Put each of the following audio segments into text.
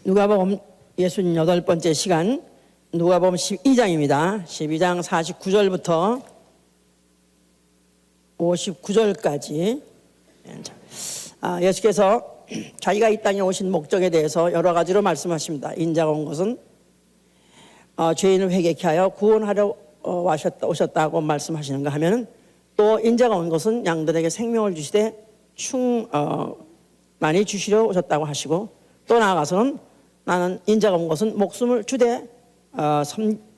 누가복음 68번째 시간, 누가복음 12장입니다. 12장 49절부터 59절까지. 예수께서 자기가 이 땅에 오신 목적에 대해서 여러 가지로 말씀하십니다. 인자가 온 것은 죄인을 회개케 하여 구원하려 오셨다고 말씀하시는가 하면, 또 인자가 온 것은 양들에게 생명을 주시되 많이 주시려 오셨다고 하시고, 또 나아가서는 나는 인자가 온 것은 목숨을 주되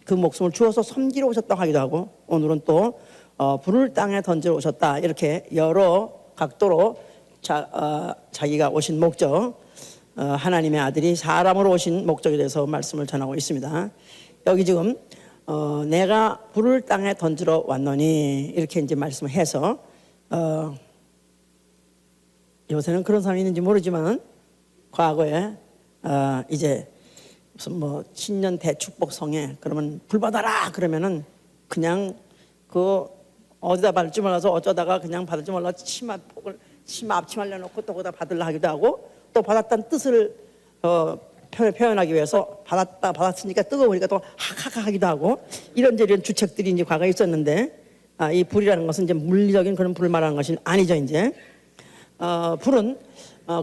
그 목숨을 주어서 섬기러 오셨다고 하기도 하고, 오늘은 또 불을 땅에 던지러 오셨다, 이렇게 여러 각도로 자기가 오신 목적, 하나님의 아들이 사람으로 오신 목적에 대해서 말씀을 전하고 있습니다. 여기 지금 내가 불을 땅에 던지러 왔노니, 이렇게 이제 말씀을 해서, 요새는 그런 사람이 있는지 모르지만 과거에 이제 무슨 뭐 신년 대축복 성에 그러면 불 받아라 그러면은 그냥 그 어디다 받을지 몰라서 어쩌다가 그냥 받을지 몰라 치마 앞치마 내놓고 또 거기다 받으려 하기도 하고, 또 받았다는 뜻을 표현하기 위해서 받았으니까 뜨거우니까 또 하하하 하기도 하고, 이런 주책들이 이제 과거에 있었는데, 이 불이라는 것은 이제 물리적인 그런 불을 말하는 것이 아니죠. 이제 불은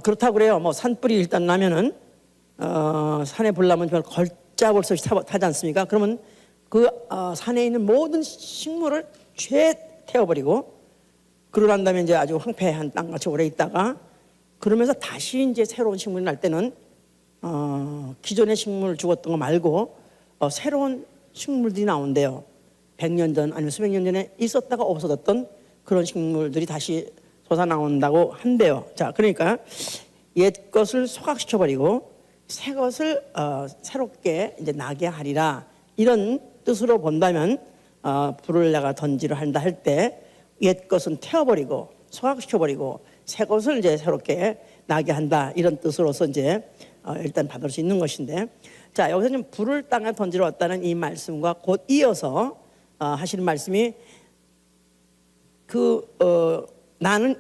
그렇다고 그래요. 뭐 산불이 일단 나면은 산에 불 나면 걸작을 서 타지 않습니까? 그러면 그 산에 있는 모든 식물을 죄 태워버리고, 그러고 난 다음에 이제 아주 황폐한 땅같이 오래 있다가, 그러면서 다시 이제 새로운 식물이 날 때는 기존의 식물 죽었던 거 말고 새로운 식물들이 나온대요. 100년 전 아니면 수백 년 전에 있었다가 없어졌던 그런 식물들이 다시 솟아나온다고 한대요. 자, 그러니까 옛 것을 소각시켜버리고 새 것을 새롭게 이제 나게 하리라, 이런 뜻으로 본다면, 불을 내가 던지려 한다 할 때 옛 것은 태워버리고 소각시켜버리고 새 것을 이제 새롭게 나게 한다, 이런 뜻으로서 이제 일단 받을 수 있는 것인데, 자, 여기서 좀 불을 땅에 던지러 왔다는 이 말씀과 곧 이어서 하시는 말씀이, 나는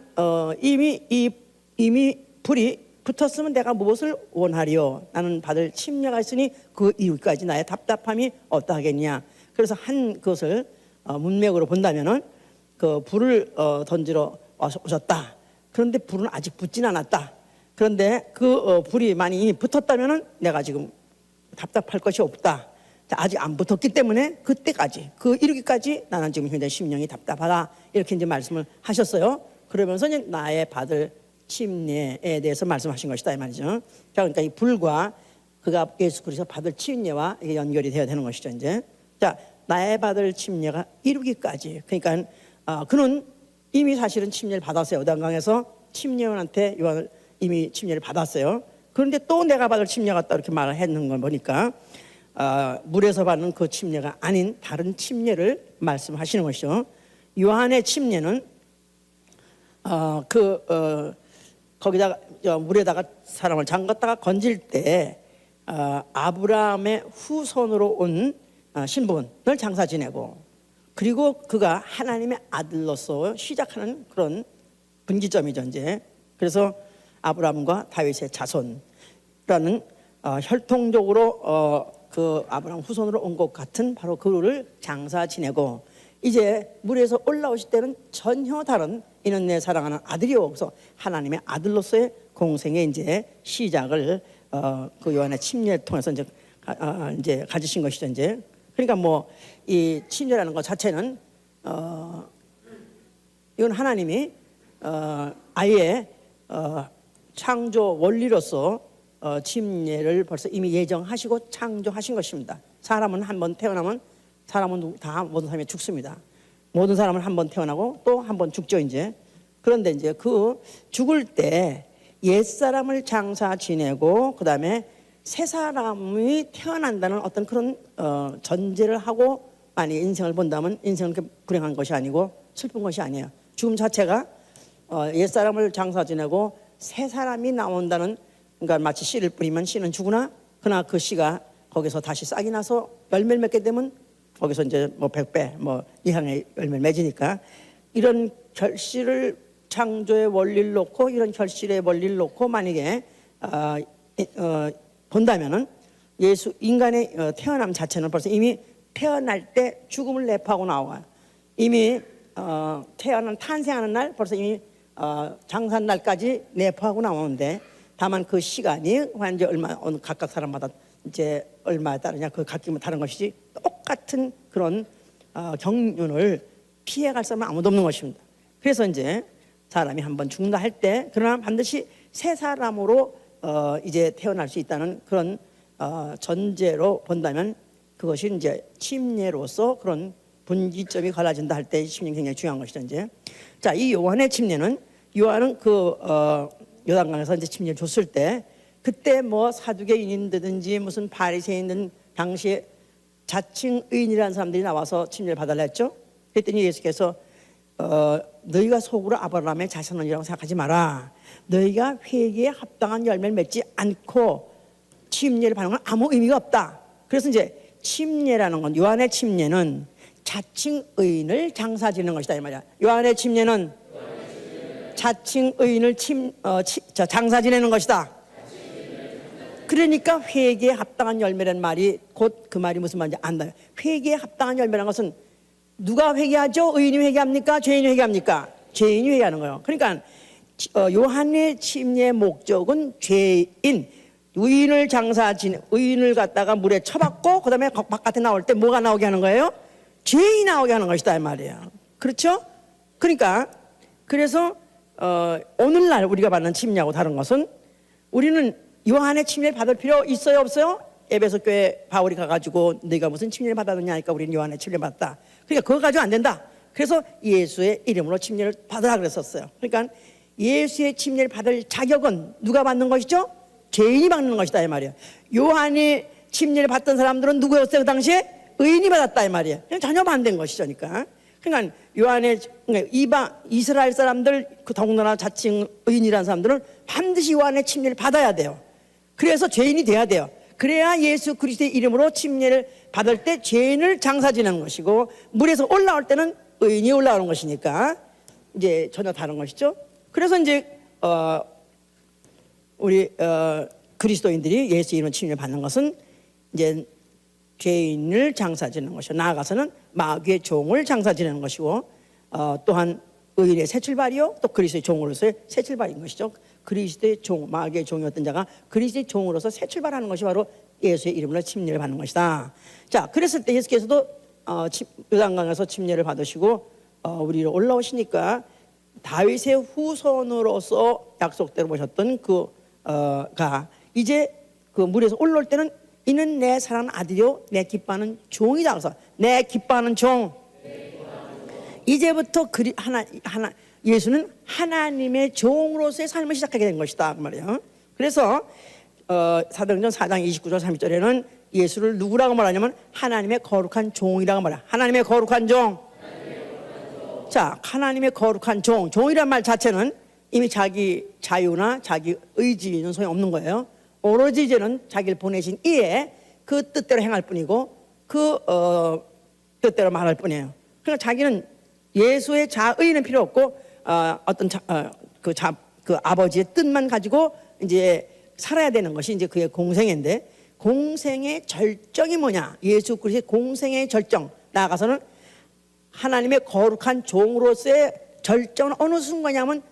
이미 불이 붙었으면 내가 무엇을 원하리요? 나는 받을 침례가 있으니 그 이후까지 나의 답답함이 어떠하겠냐? 그래서 한 것을 문맥으로 본다면은 그 불을 던지러 오셨다. 그런데 불은 아직 붙진 않았다. 그런데 그 불이 많이 붙었다면은 내가 지금 답답할 것이 없다. 자, 아직 안 붙었기 때문에 그때까지, 그 이르기까지 나는 지금 굉장히 심령이 답답하다, 이렇게 이제 말씀을 하셨어요. 그러면서 이제 나의 받을 침례에 대해서 말씀하신 것이다, 이 말이죠. 자, 그러니까 이 불과 그가 예수 그리스도 받을 침례와 이게 연결이 되어야 되는 것이죠. 이제 자, 나의 받을 침례가 이루기까지, 그러니까 그는 이미 사실은 침례를 받았어요. 요단강에서 침례원한테 요한을 이미 침례를 받았어요. 그런데 또 내가 받을 침례 같다, 이렇게 말을 했는 걸 보니까 물에서 받는 그 침례가 아닌 다른 침례를 말씀하시는 것이죠. 요한의 침례는 거기다가 물에다가 사람을 잠갔다가 건질 때 아브라함의 후손으로 온 신분을 장사 지내고, 그리고 그가 하나님의 아들로서 시작하는 그런 분기점이죠. 이제 그래서 아브라함과 다윗의 자손이라는 혈통적으로 그 아브라함 후손으로 온 것 같은 바로 그를 장사 지내고, 이제 물에서 올라오실 때는 전혀 다른, 이는 내 사랑하는 아들이요, 그래서 하나님의 아들로서의 공생의 이제 시작을 그 요한의 침례를 통해서 이제 가지신 것이죠. 이제 그러니까 뭐 이 침례라는 것 자체는 이건 하나님이 아예 창조 원리로서 침례를 벌써 이미 예정하시고 창조하신 것입니다. 사람은 한번 태어나면 사람은 다 모든 사람이 죽습니다. 모든 사람은 한번 태어나고 또 한번 죽죠. 이제 그런데 이제 그 죽을 때 옛사람을 장사 지내고 그 다음에 새 사람이 태어난다는 어떤 그런 전제를 하고 만약 인생을 본다면, 인생은 그렇게 불행한 것이 아니고 슬픈 것이 아니에요. 죽음 자체가 옛사람을 장사 지내고 새 사람이 나온다는, 그러니까 마치 씨를 뿌리면 씨는 죽으나 그러나 그 씨가 거기서 다시 싹이 나서 열매를 맺게 되면 거기서 이제 뭐 100배 뭐 이상의 열매를 맺으니까, 이런 결실을 창조의 원리를 놓고, 이런 결실의 원리를 놓고 만약에 본다면은 예수 인간의 태어남 자체는 벌써 이미 태어날 때 죽음을 내포하고 나와요. 이미 탄생하는 날 벌써 이미 장사한 날까지 내포하고 나오는데, 다만 그 시간이 이제 어느 각각 사람마다 이제 얼마에 따르냐, 그 각기면 다른 것이지 똑같은 그런 경륜을 피해갈 사람은 아무도 없는 것입니다. 그래서 이제 사람이 한번 죽는다 할 때, 그러나 반드시 새 사람으로 이제 태어날 수 있다는 그런 전제로 본다면, 그것이 이제 침례로서 그런 분기점이 갈라진다 할 때 침례가 굉장히 중요한 것이죠. 이제 자, 이 요한의 침례는, 요한은 그 요단강에서 이제 침례를 줬을 때, 그때 뭐 사두개인이든지 무슨 바리새인들, 당시에 자칭 의인이라는 사람들이 나와서 침례를 받으려 했죠. 그랬더니 예수께서 너희가 속으로 아브라함의 자손이라고 생각하지 마라. 너희가 회개에 합당한 열매를 맺지 않고 침례를 받는 건 아무 의미가 없다. 그래서 이제 침례라는 건, 요한의 침례는 자칭 의인을 장사지는 것이다 이 말이야. 요한의 침례는 자칭 의인을 장사 지내는 것이다. 그러니까 회개에 합당한 열매라는 말이, 곧 그 말이 무슨 말인지 안다. 회개에 합당한 열매라는 것은 누가 회개하죠? 의인이 회개합니까? 죄인이 회개합니까? 죄인이 회개하는 거예요. 그러니까 요한의 침례의 목적은 죄인, 의인을 의인을 갖다가 물에 쳐박고 그다음에 바깥에 나올 때 뭐가 나오게 하는 거예요? 죄인이 나오게 하는 것이다 이 말이에요. 그렇죠? 그러니까 그래서 오늘날 우리가 받는 침례하고 다른 것은, 우리는 요한의 침례를 받을 필요 있어요 없어요? 에베소 교회 바울이 가가지고 네가 무슨 침례를 받았느냐 하니까 우리는 요한의 침례를 받았다. 그러니까 그거 가지고 안 된다. 그래서 예수의 이름으로 침례를 받으라 그랬었어요. 그러니까 예수의 침례를 받을 자격은 누가 받는 것이죠? 죄인이 받는 것이다 이 말이에요. 요한이 침례를 받던 사람들은 누구였어요? 그 당시에 의인이 받았다 이 말이에요. 전혀 반대인 것이죠. 그러니까 요한의 이스라엘 사람들, 그 더군다나 자칭 의인이라는 사람들은 반드시 요한의 침례를 받아야 돼요. 그래서 죄인이 돼야 돼요. 그래야 예수 그리스도의 이름으로 침례를 받을 때 죄인을 장사 지내는 것이고, 물에서 올라올 때는 의인이 올라오는 것이니까 이제 전혀 다른 것이죠. 그래서 이제 우리 그리스도인들이 예수 이름으로 침례를 받는 것은 이제 죄인을 장사 지내는 것이고, 나아가서는 마귀의 종을 장사 지내는 것이고, 또한 의인의 새 출발이요, 또 그리스도의 종으로서의 새 출발인 것이죠. 그리스도의 종, 마귀의 종이었던 자가 그리스도의 종으로서 새 출발하는 것이 바로 예수의 이름으로 침례를 받는 것이다. 자, 그랬을 때 예수께서도 요단강에서 침례를 받으시고 우리로 올라오시니까, 다윗의 후손으로서 약속대로 모셨던 그가 이제 그 물에서 올라올 때는, 이는 내 사랑하는 아들이요 내 기뻐하는 종이다. 그래서 내 기뻐하는 종. 이제부터 예수는 하나님의 종으로서의 삶을 시작하게 된 것이다 그 말이에요. 그래서 사도행전 4장 29절 30절에는 예수를 누구라고 말하냐면 하나님의 거룩한 종이라고 말해요. 하나님의 거룩한 종. 자, 하나님의 거룩한 종. 종이란 말 자체는 이미 자기 자유나 자기 의지는 소용없는 거예요. 오로지 이제는 자기를 보내신 이에 그 뜻대로 행할 뿐이고, 그 뜻대로 말할 뿐이에요. 그러니까 자기는 예수의 자의는 필요 없고 그 아버지의 뜻만 가지고 이제 살아야 되는 것이 이제 그의 공생애인데, 공생의 절정이 뭐냐? 예수 그리스도의 공생의 절정, 나아가서는 하나님의 거룩한 종으로서의 절정은 어느 순간이냐면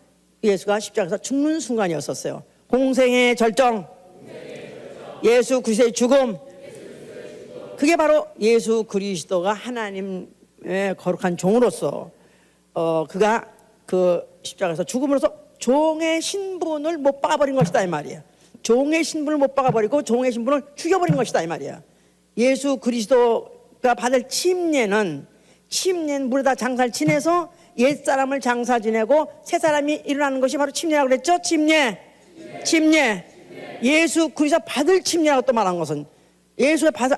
예수가 십자가에서 죽는 순간이었었어요. 공생의 절정, 예수 그리스도의 죽음. 그게 바로 예수 그리스도가 하나님의 거룩한 종으로서 그가 그 십자가에서 죽음으로써 종의 신분을 못 박아버린 것이다 이 말이에요. 종의 신분을 못 박아버리고 종의 신분을 죽여버린 것이다 이 말이에요. 예수 그리스도가 받을 침례는 물에다 장사를 지내서 옛사람을 장사 지내고 새 사람이 일어나는 것이 바로 침례라고 그랬죠. 침례. 예수 그리스도 받을 침례라고 또 말한 것은,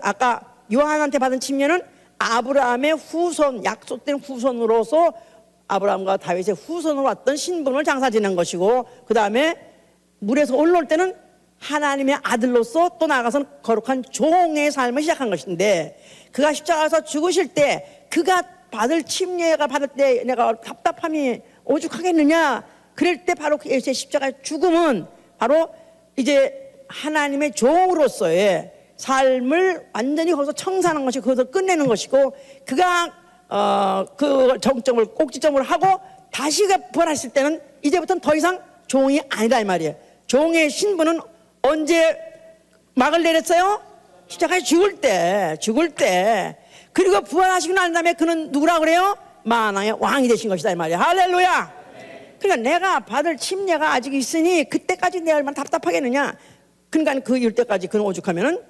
아까 요한한테 받은 침례는 아브라함의 후손, 약속된 후손으로서 아브라함과 다윗의 후손으로 왔던 신분을 장사 지낸 것이고, 그 다음에 물에서 올라올 때는 하나님의 아들로서 또 나아가서는 거룩한 종의 삶을 시작한 것인데, 그가 십자가에서 죽으실 때 그가 받을 침례가 받을 때 내가 답답함이 오죽하겠느냐, 그럴 때 바로 예수의 십자가의 죽음은 바로 이제 하나님의 종으로서의 삶을 완전히 거기서 청산하는 것이 거기서 끝내는 것이고, 그가 그 정점을 꼭지점을 하고 다시 부활했을 때는 이제부터는 더 이상 종이 아니다 이 말이에요. 종의 신분은 언제 막을 내렸어요? 십자가에 죽을 때. 그리고 부활하시고 난 다음에 그는 누구라 그래요? 만왕의 왕이 되신 것이다 이 말이에요. 할렐루야. 그러니까 내가 받을 침례가 아직 있으니 그때까지 내가 얼마나 답답하겠느냐. 그러니까 그 이럴 때까지 그는 오죽하면은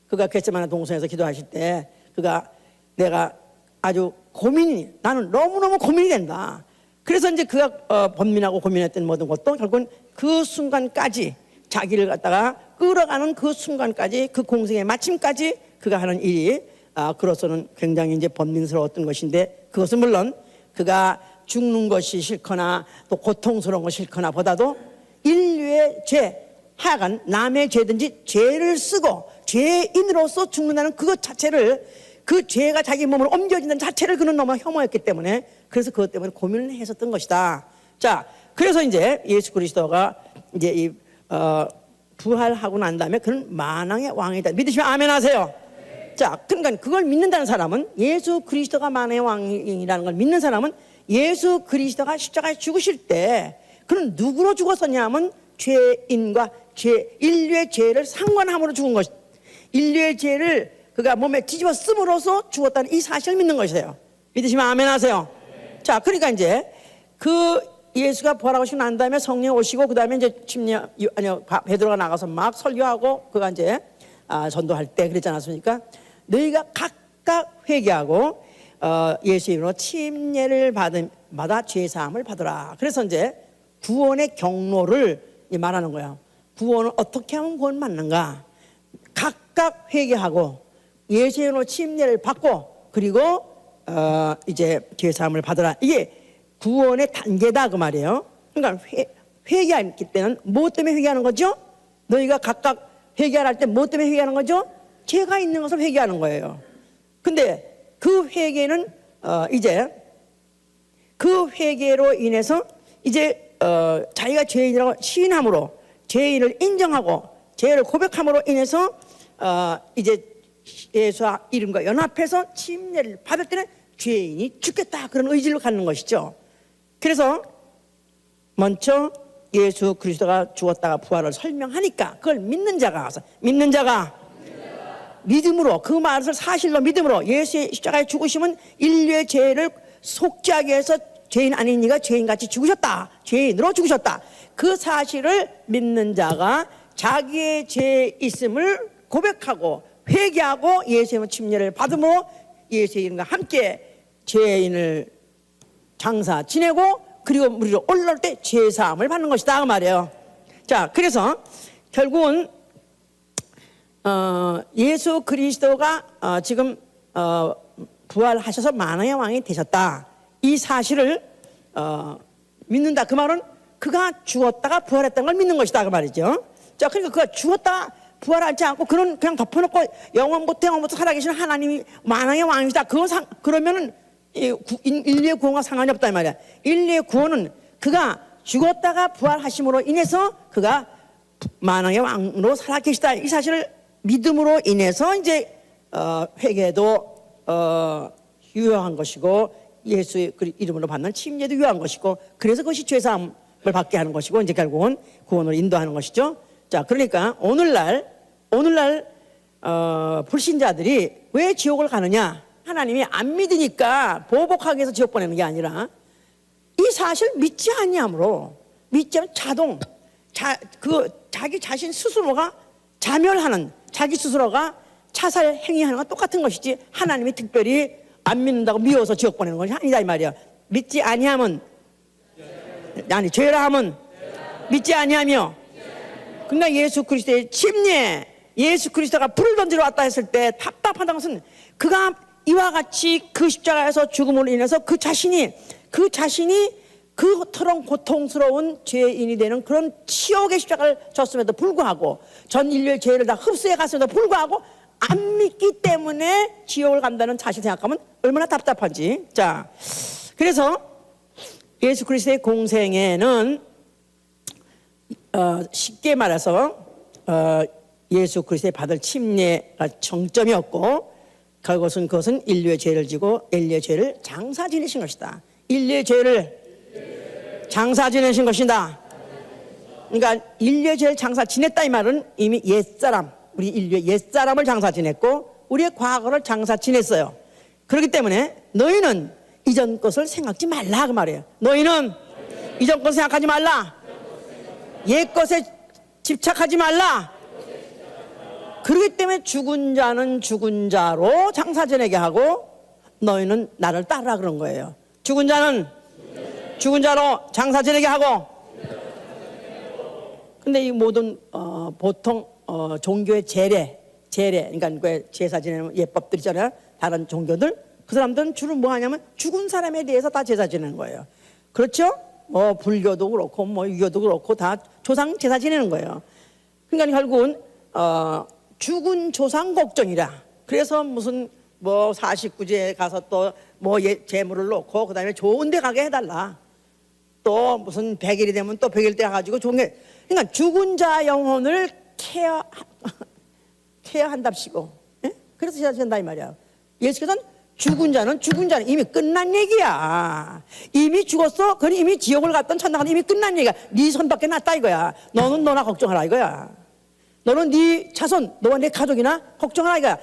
그가 겟세마네 동산에서 기도하실 때 그가 내가 아주 나는 너무너무 고민이 된다. 그래서 이제 그가 번민하고 고민했던 모든 것도 결국은 그 순간까지 자기를 갖다가 끌어가는 그 순간까지 그 공생의 마침까지 그가 하는 일이 그로서는 굉장히 이제 번민스러웠던 것인데, 그것은 물론 그가 죽는 것이 싫거나 또 고통스러운 것이 싫거나 보다도 인류의 죄, 하여간 남의 죄든지 죄를 쓰고 죄인으로서 죽는다는 그것 자체를, 그 죄가 자기 몸으로 옮겨진다는 자체를 그는 너무 혐오했기 때문에, 그래서 그것 때문에 고민을 했었던 것이다. 자, 그래서 이제 예수 그리스도가 이제 부활하고 난 다음에 그는 만왕의 왕이다. 믿으시면 아멘 하세요. 자, 그러니까 그걸 믿는다는 사람은, 예수 그리스도가 만왕의 왕이라는 걸 믿는 사람은 예수 그리스도가 십자가에 죽으실 때 그는 누구로 죽었었냐 하면 죄인과 인류의 죄를 상관함으로 죽은 것이다. 인류의 죄를 그가 몸에 뒤집어 쓰므로써 죽었다는 이 사실을 믿는 것이에요. 믿으시면 아멘 하세요. 자, 그러니까 이제 그 예수가 부활하시고 난 다음에 성령 오시고 그 다음에 이제 베드로가 나가서 막 설교하고 그가 이제 전도할 때 그랬지 않았습니까? 너희가 각각 회개하고 예수 이름으로 침례를 받아 죄 사함을 받으라. 그래서 이제 구원의 경로를 말하는 거야. 구원을 어떻게 하면 구원 받는가? 각각 회개하고 예수 이름으로 침례를 받고 그리고 이제 죄 사함을 받으라. 이게 구원의 단계다 그 말이에요. 그러니까 회개할 때는 뭐 때문에 회개하는 거죠? 너희가 각각 회개할 때 뭐 때문에 회개하는 거죠? 죄가 있는 것을 회개하는 거예요. 근데 그 회개는 이제 그 회개로 인해서 이제 자기가 죄인이라고 시인함으로, 죄인을 인정하고 죄를 고백함으로 인해서 이제 예수와 이름과 연합해서 침례를 받을 때는 죄인이 죽겠다 그런 의지를 갖는 것이죠. 그래서 먼저 예수 그리스도가 죽었다가 부활을 설명하니까 그걸 믿는 자가 믿음으로, 그 말을 사실로 믿음으로, 예수의 십자가에 죽으심은 인류의 죄를 속죄하기 위해서 죄인 아닌 이가 죄인같이 죽으셨다, 죄인으로 죽으셨다, 그 사실을 믿는 자가 자기의 죄 있음을 고백하고 회개하고 예수의 침례를 받으며 예수의 이름과 함께 죄인을 장사 지내고 그리고 우리로 올라올 때 죄사함을 받는 것이다 그 말이에요. 자, 그래서 결국은 예수 그리스도가 지금 부활하셔서 만왕의 왕이 되셨다, 이 사실을 믿는다. 그 말은 그가 죽었다가 부활했다는 걸 믿는 것이다 그 말이죠. 자, 그러니까 그가 죽었다 부활하지 않고 그는 그냥 덮어놓고 영원부터 살아계신 하나님이 만왕의 왕이시다, 그러면은 인류의 구원과 상관이 없다 이 말이야. 인류의 구원은 그가 죽었다가 부활하심으로 인해서 그가 만왕의 왕으로 살아계시다, 이 사실을 믿음으로 인해서 이제 회개도 유효한 것이고 예수의 이름으로 받는 침례도 유효한 것이고, 그래서 그것이 죄사함을 받게 하는 것이고 이제 결국은 구원으로 인도하는 것이죠. 자, 그러니까 오늘날 불신자들이 왜 지옥을 가느냐? 하나님이 안 믿으니까 보복하기 위해서 지옥 보내는 게 아니라 이 사실 믿지 아니함으로, 믿지 않으면 자기 자신 스스로가 자멸하는, 자기 스스로가 자살 행위하는 건 똑같은 것이지 하나님이 특별히 안 믿는다고 미워서 지옥 보내는 것이 아니다 이 말이야. 믿지 아니하면, 아니 죄라 하면 믿지 아니하며, 그러니까 예수 그리스도의 침례, 예수 그리스도가 불을 던지러 왔다 했을 때 답답하다는 것은 그가 이와 같이 그 십자가에서 죽음으로 인해서 그 자신이 그토록 고통스러운 죄인이 되는 그런 치욕의 십자가를 졌음에도 불구하고, 전 인류의 죄를 다 흡수해 갔음에도 불구하고 안 믿기 때문에 지옥을 간다는 사실 생각하면 얼마나 답답한지. 자, 그래서 예수 그리스도의 공생애는 쉽게 말해서 예수 그리스도의 받을 침례가 정점이었고 그것은 인류의 죄를 지고 인류의 죄를 장사 지내신 것이다. 인류의 죄를 장사 지내신 것이다. 그러니까 인류의 죄를 장사 지냈다 이 말은 이미 옛사람, 우리 인류의 옛사람을 장사 지냈고 우리의 과거를 장사 지냈어요. 그렇기 때문에 너희는 이전 것을 생각지 말라 그 말이에요. 너희는 이전 것을 생각하지 말라. 옛 것에 집착하지 말라. 그렇기 때문에 죽은 자는 죽은 자로 장사 지내게 하고 너희는 나를 따르라 그런 거예요. 죽은 자는 죽은 자로 장사 지내게 하고. 근데 이 모든 보통 종교의 제례 그러니까 그 제사 지내는 예법들 있잖아요. 다른 종교들 그 사람들은 주로 뭐 하냐면 죽은 사람에 대해서 다 제사 지내는 거예요. 그렇죠? 뭐 불교도 그렇고 뭐 유교도 그렇고 다 조상 제사 지내는 거예요. 그러니까 결국은 죽은 조상 걱정이라. 그래서 무슨 뭐 49제에 가서 또 뭐 재물을 놓고 그다음에 좋은 데 가게 해달라. 또 무슨 100일이 되면 또 100일 때 가지고 좋은 게, 그러니까 죽은 자 영혼을 케어한답시고, 예? 그래서 제사 지낸다 이 말이야. 예수께서는 죽은 자는 이미 끝난 얘기야. 이미 죽었어. 그건 이미 지옥을 갔던 천당 갔던 이미 끝난 얘기야. 네 손밖에 났다 이거야. 너는 너나 걱정하라 이거야. 너는 네 자손, 너와 내 가족이나 걱정하라 이거야.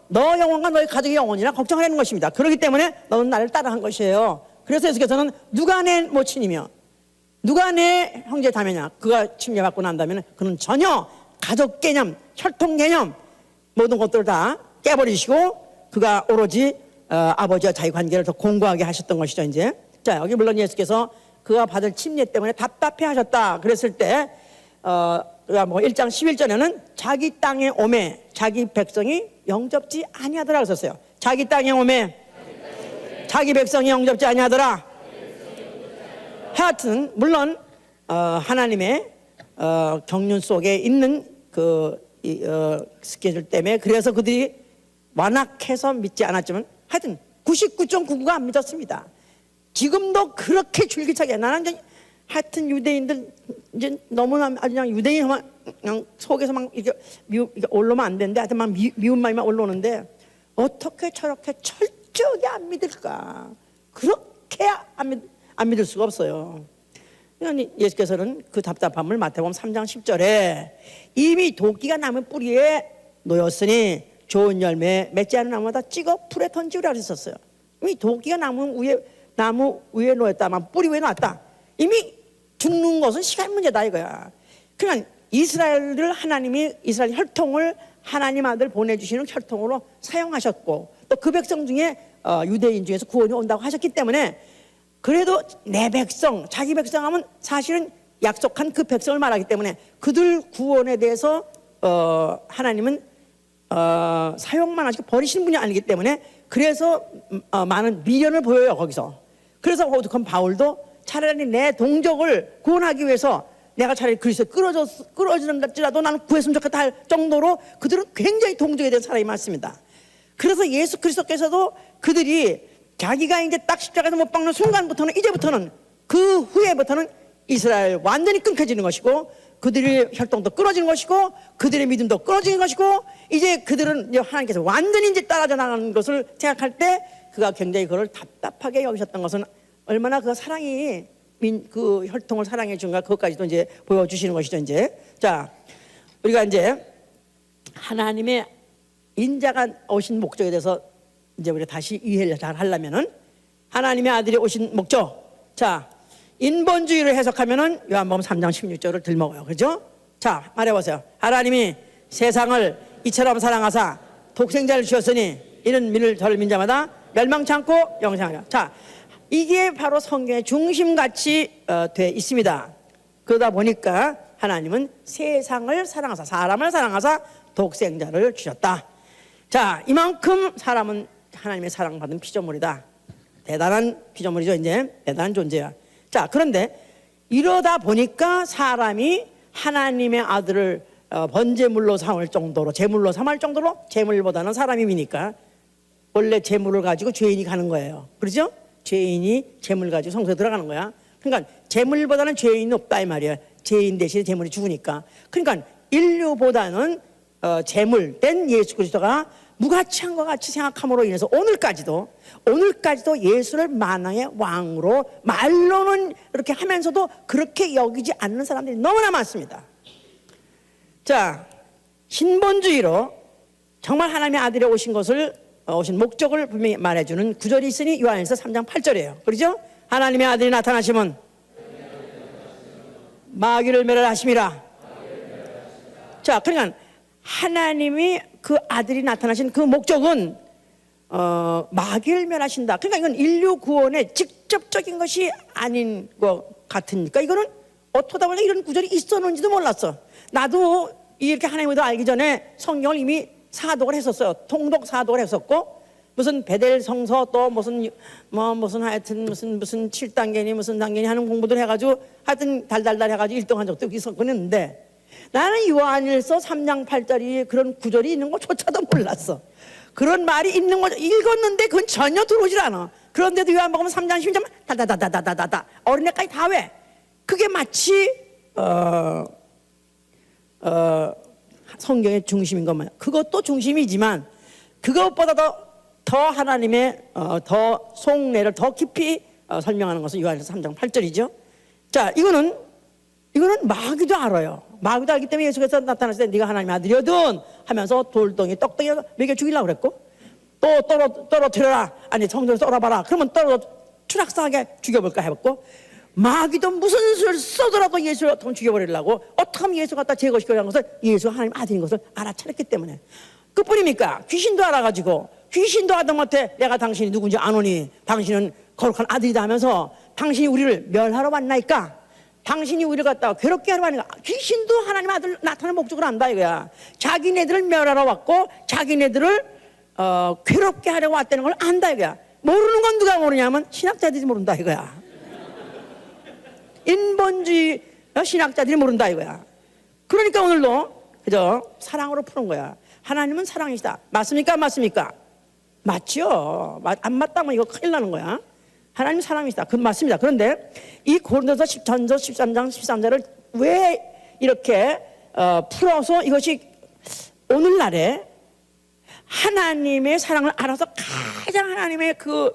너 영혼과 너의 가족의 영혼이나 걱정하라는 것입니다. 그렇기 때문에 너는 나를 따라한 것이에요. 그래서 예수께서는 누가 내 모친이며 누가 내 형제 자매냐, 그가 침례받고 난다면 그는 전혀 가족 개념, 혈통 개념 모든 것들을 다 깨버리시고 그가 오로지 아버지와 자기 관계를 더 공고하게 하셨던 것이죠. 이제 자, 여기 물론 예수께서 그가 받을 침례 때문에 답답해 하셨다 그랬을 때 뭐 1장 11절에는 자기 땅에 오매 자기 백성이 영접지 아니하더라 그랬었어요. 자기 땅에 오매 자기 백성이 영접지 아니하더라. 하여튼 물론 하나님의 경륜 속에 있는 그 스케줄 때문에 그래서 그들이 완악해서 믿지 않았지만 하여튼 99.99가 안 믿었습니다. 지금도 그렇게 줄기차게. 나는 하여튼 유대인들 이제 너무나 아주 그냥 유대인만 그냥 속에서 막 이렇게 올라오면 안 되는데 하여튼 막 미운 마음이 올라오는데 어떻게 저렇게 철저하게 안 믿을까? 그렇게 안 믿을 수가 없어요. 그러니까 예수께서는 그 답답함을 마태복음 3장 10절에 이미 도끼가 나무 뿌리에 놓였으니 좋은 열매 맺지 않은 나무마다 찍어 풀에 던지우라 그랬었어요. 이미 도끼가 나무 위에 놓였다만 뿌리 위에 놨다. 이미 죽는 것은 시간 문제다 이거야. 그러니까 하나님이 이스라엘 혈통을 하나님 아들 보내주시는 혈통으로 사용하셨고 또 그 백성 중에 유대인 중에서 구원이 온다고 하셨기 때문에 그래도 내 백성, 자기 백성 하면 사실은 약속한 그 백성을 말하기 때문에 그들 구원에 대해서 하나님은 사용만 하시고 버리시는 분이 아니기 때문에 그래서 많은 미련을 보여요 거기서. 그래서 오죽한 바울도 차라리 내 동족을 구원하기 위해서 내가 차라리 그리스도에 끌어지는 것이라도 나는 구했으면 좋겠다 할 정도로 그들은 굉장히 동족에 대한 사람이 많습니다. 그래서 예수 그리스도께서도 그들이 자기가 이제 딱 십자가에서 못 박는 순간부터는 이제부터는 그 후에부터는 이스라엘 완전히 끊겨지는 것이고 그들의 혈통도 끊어지는 것이고 그들의 믿음도 끊어지는 것이고 이제 그들은 이제 하나님께서 완전히 이제 따라져 나가는 것을 생각할 때 그가 굉장히 그걸 답답하게 여기셨던 것은 얼마나 그 사랑이 그 혈통을 사랑해 준가 그것까지도 이제 보여주시는 것이죠. 이제 자, 우리가 이제 하나님의 인자가 오신 목적에 대해서 이제 우리가 다시 이해를 잘 하려면은 하나님의 아들이 오신 목적. 자, 인본주의를 해석하면은 요한복음 3장 16절을 들먹어요. 그죠? 자, 말해보세요. 하나님이 세상을 이처럼 사랑하사 독생자를 주셨으니 이는 저를 믿는 자마다 멸망치 않고 영생하리라. 자, 이게 바로 성경의 중심같이 돼 있습니다. 그러다 보니까 하나님은 세상을 사랑하사 사람을 사랑하사 독생자를 주셨다. 자, 이만큼 사람은 하나님의 사랑받은 피조물이다. 대단한 피조물이죠. 이제 대단한 존재야. 자, 그런데 이러다 보니까 사람이 하나님의 아들을 번제물로 삼을 정도로 제물로 삼을 정도로 제물보다는 사람이 미니까 원래 제물을 가지고 죄인이 가는 거예요. 그렇죠? 죄인이 제물 가지고 성소에 들어가는 거야. 그러니까 제물보다는 죄인이 없다 이 말이야. 죄인 대신에 제물이 죽으니까. 그러니까 인류보다는 재물된 예수 그리스도가 무가치한 것 같이 생각함으로 인해서 오늘까지도 예수를 만왕의 왕으로 말로는 이렇게 하면서도 그렇게 여기지 않는 사람들이 너무나 많습니다. 자, 신본주의로 정말 하나님의 아들이 오신 목적을 분명히 말해주는 구절이 있으니 요한일서 3장 8절이에요. 그렇죠? 하나님의 아들이 나타나시면 마귀를 멸하심이라. 자, 그러니까 하나님이 그 아들이 나타나신 그 목적은 마귀를 멸하신다. 그러니까 이건 인류 구원의 직접적인 것이 아닌 것 같으니까 이거는 어쩌다 보니까 이런 구절이 있었는지도 몰랐어. 나도 이렇게 하나님을 알기 전에 성경을 이미 사독을 했었어요. 통독 사독을 했었고, 무슨 베델 성서 또 무슨 하여튼 무슨 7단계니 무슨 단계니 하는 공부들 해가지고 하여튼 달달달 해가지고 1등 한 적도 있었는데, 나는 요한일서 3장 8절이 그런 구절이 있는 것조차도 몰랐어. 그런 말이 있는 거 읽었는데 그건 전혀 들어오질 않아. 그런데도 요한복음 3장 10장 다다다다다다다 어린애까지 다 왜? 그게 마치 성경의 중심인 것만. 그것도 중심이지만 그것보다도 더 하나님의 더 속내를 더 깊이 설명하는 것은 요한일서 3장 8절이죠. 자, 이거는 마귀도 알아요. 마귀도 알기 때문에 예수께서 나타났을 때 네가 하나님의 아들이거든 하면서 돌덩이 떡덩이 먹여 죽이려고 그랬고, 또 떨어뜨려라, 아니 성전을 썰어봐라, 그러면 추락상하게 죽여볼까 해봤고, 마귀도 무슨 수를 써더라도 예수를 어떻게 하면 죽여버리려고, 어떻게 하면 예수 갖다 제거시키려는 것을 예수가 하나님 아들인 것을 알아차렸기 때문에. 그뿐입니까? 귀신도 알아가지고, 귀신도 아담한테 내가 당신이 누군지 아노니 당신은 거룩한 아들이다 하면서 당신이 우리를 멸하러 왔나이까, 당신이 우리를 갖다가 괴롭게 하러 왔나이까. 귀신도 하나님 아들 나타나는 목적을 안다 이거야. 자기네들을 멸하러 왔고 자기네들을 괴롭게 하려고 왔다는 걸 안다 이거야. 모르는 건 누가 모르냐면 신학자들이 모른다 이거야. 인본주의 신학자들이 모른다 이거야. 그러니까 오늘도 그저 사랑으로 푸는 거야. 하나님은 사랑이시다. 맞습니까? 안 맞습니까? 맞죠. 안 맞다면 이거 큰일 나는 거야. 하나님 사랑이시다. 그건 맞습니다. 그런데 이 고린도서 전서 13장 13절을 왜 이렇게 풀어서 이것이 오늘날에 하나님의 사랑을 알아서 가장 하나님의 그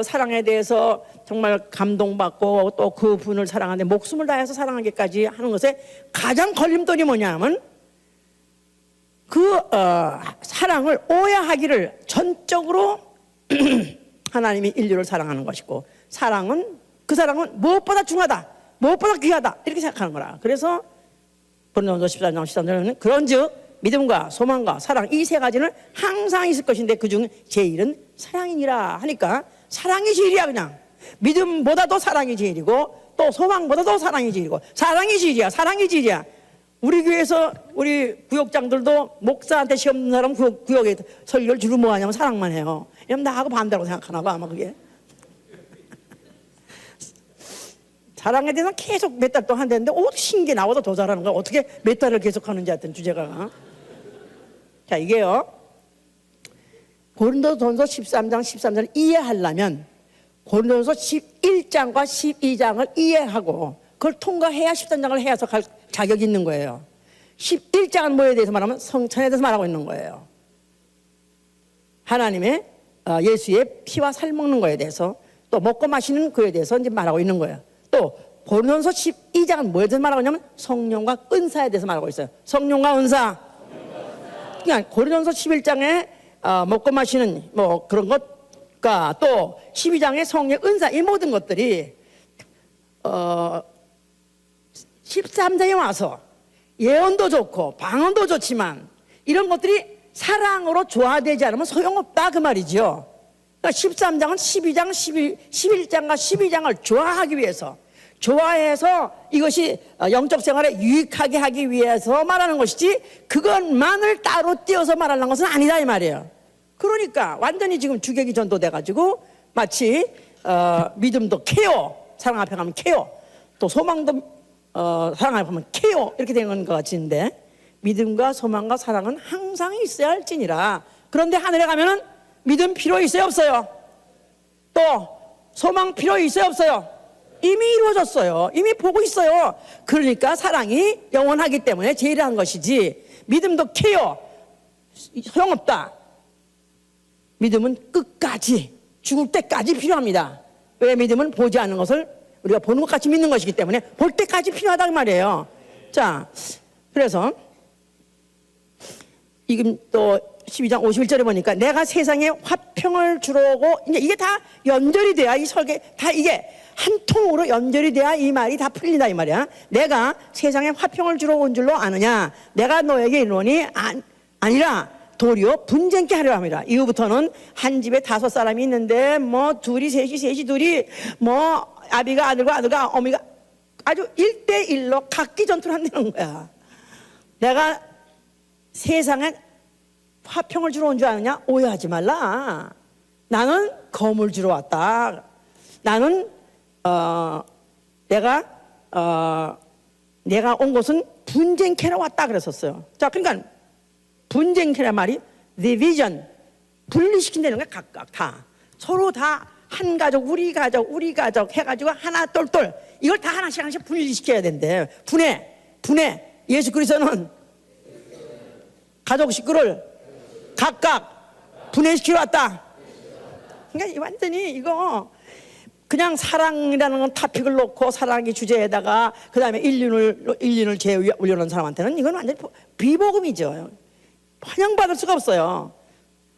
사랑에 대해서 정말 감동받고 또 그 분을 사랑하는데 목숨을 다해서 사랑하기까지 하는 것에 가장 걸림돌이 뭐냐면 그 사랑을 오해하기를 전적으로 하나님이 인류를 사랑하는 것이고, 그 사랑은 무엇보다 중요하다, 무엇보다 귀하다 이렇게 생각하는 거라. 그래서 고린도서 14장 13절에는 그런즉 믿음과 소망과 사랑 이 세 가지는 항상 있을 것인데 그중 제일은 사랑이니라 하니까 사랑이 제일이야. 그냥 믿음보다도 사랑이 제일이고 또 소망보다도 사랑이 제일이고 사랑이 제일이야. 사랑이 제일이야. 우리 교회에서 우리 구역장들도 목사한테 시험 듣는 사람 구역에 설교를 주로 뭐 하냐면 사랑만 해요. 이러면 나하고 반대라고 생각하나 봐 아마 그게. 사랑에 대해서 계속 몇 달 동안 한다는데 어떻게 신기 나보다 더 잘하는 거야. 어떻게 몇 달을 계속 하는지 하여튼 주제가. 자, 이게요 고린도전서 13장 13절을 이해하려면 고린도전서 11장과 12장을 이해하고 그걸 통과해야 13장을 해서 갈 자격이 있는 거예요. 11장은 뭐에 대해서 말하면 성찬에 대해서 말하고 있는 거예요. 하나님의 예수의 피와 살 먹는 거에 대해서, 또 먹고 마시는 그에 대해서 이제 말하고 있는 거예요. 또 고린도전서 12장은 뭐에 대해서 말하고 있냐면 성령과 은사에 대해서 말하고 있어요. 성령과 은사. 그러니까 고린도전서 11장에 먹고 마시는 뭐 그런 것과 또 12장의 성령 은사, 이 모든 것들이 13장에 와서 예언도 좋고 방언도 좋지만 이런 것들이 사랑으로 조화되지 않으면 소용없다 그 말이죠. 그러니까 13장은 12장, 11장과 12장을 조화하기 위해서, 조화해서 이것이 영적 생활에 유익하게 하기 위해서 말하는 것이지 그것만을 따로 띄어서 말하는 것은 아니다 이 말이에요. 그러니까 완전히 지금 주객이 전도돼가지고 마치 믿음도 케어, 사랑 앞에 가면 케어, 또 소망도 사랑 앞에 가면 케어 이렇게 되는 것 같은데, 믿음과 소망과 사랑은 항상 있어야 할지니라. 그런데 하늘에 가면은 믿음 필요 있어요 없어요? 또 소망 필요 있어요 없어요? 이미 이루어졌어요. 이미 보고 있어요. 그러니까 사랑이 영원하기 때문에 제일한 것이지, 믿음도 캐요. 소용없다. 믿음은 끝까지, 죽을 때까지 필요합니다. 왜? 믿음은 보지 않는 것을 우리가 보는 것 같이 믿는 것이기 때문에 볼 때까지 필요하다는 말이에요. 자, 그래서 지금 또 12장 51절에 보니까 내가 세상에 화평을 주러 오고, 이제 이게 다 연결이 돼야 이 설계, 다 이게 한 통으로 연결이 돼야 이 말이 다 풀린다 이 말이야. 내가 세상에 화평을 주러 온 줄로 아느냐? 내가 너에게 이르노니 아니라 도리어 분쟁케 하려 합니다. 이후부터는 한 집에 5사람이 있는데 뭐 둘이 셋이 둘이 뭐 아비가 아들과 어미가 아주 1대1로 각기 전투를 한다는 거야. 내가 세상에 화평을 주러 온 줄 아느냐? 오해하지 말라. 나는 검을 주러 왔다. 나는 내가 온 곳은 분쟁케로 왔다 그랬었어요. 자, 그러니까 분쟁케란 말이 division, 분리시킨다는 거야. 각각 다 서로 다 한 가족, 우리 가족 해가지고 하나 똘똘 이걸 다 하나씩 분리시켜야 된대. 분해. 예수 그리스도는 가족 식구를 각각 분해시키러 왔다. 그러니까 완전히 이거 그냥 사랑이라는 건 타픽을 놓고 사랑이 주제에다가 그 다음에 인륜을 제 위에 올려놓은 사람한테는 이건 완전히 비복음이죠. 환영받을 수가 없어요.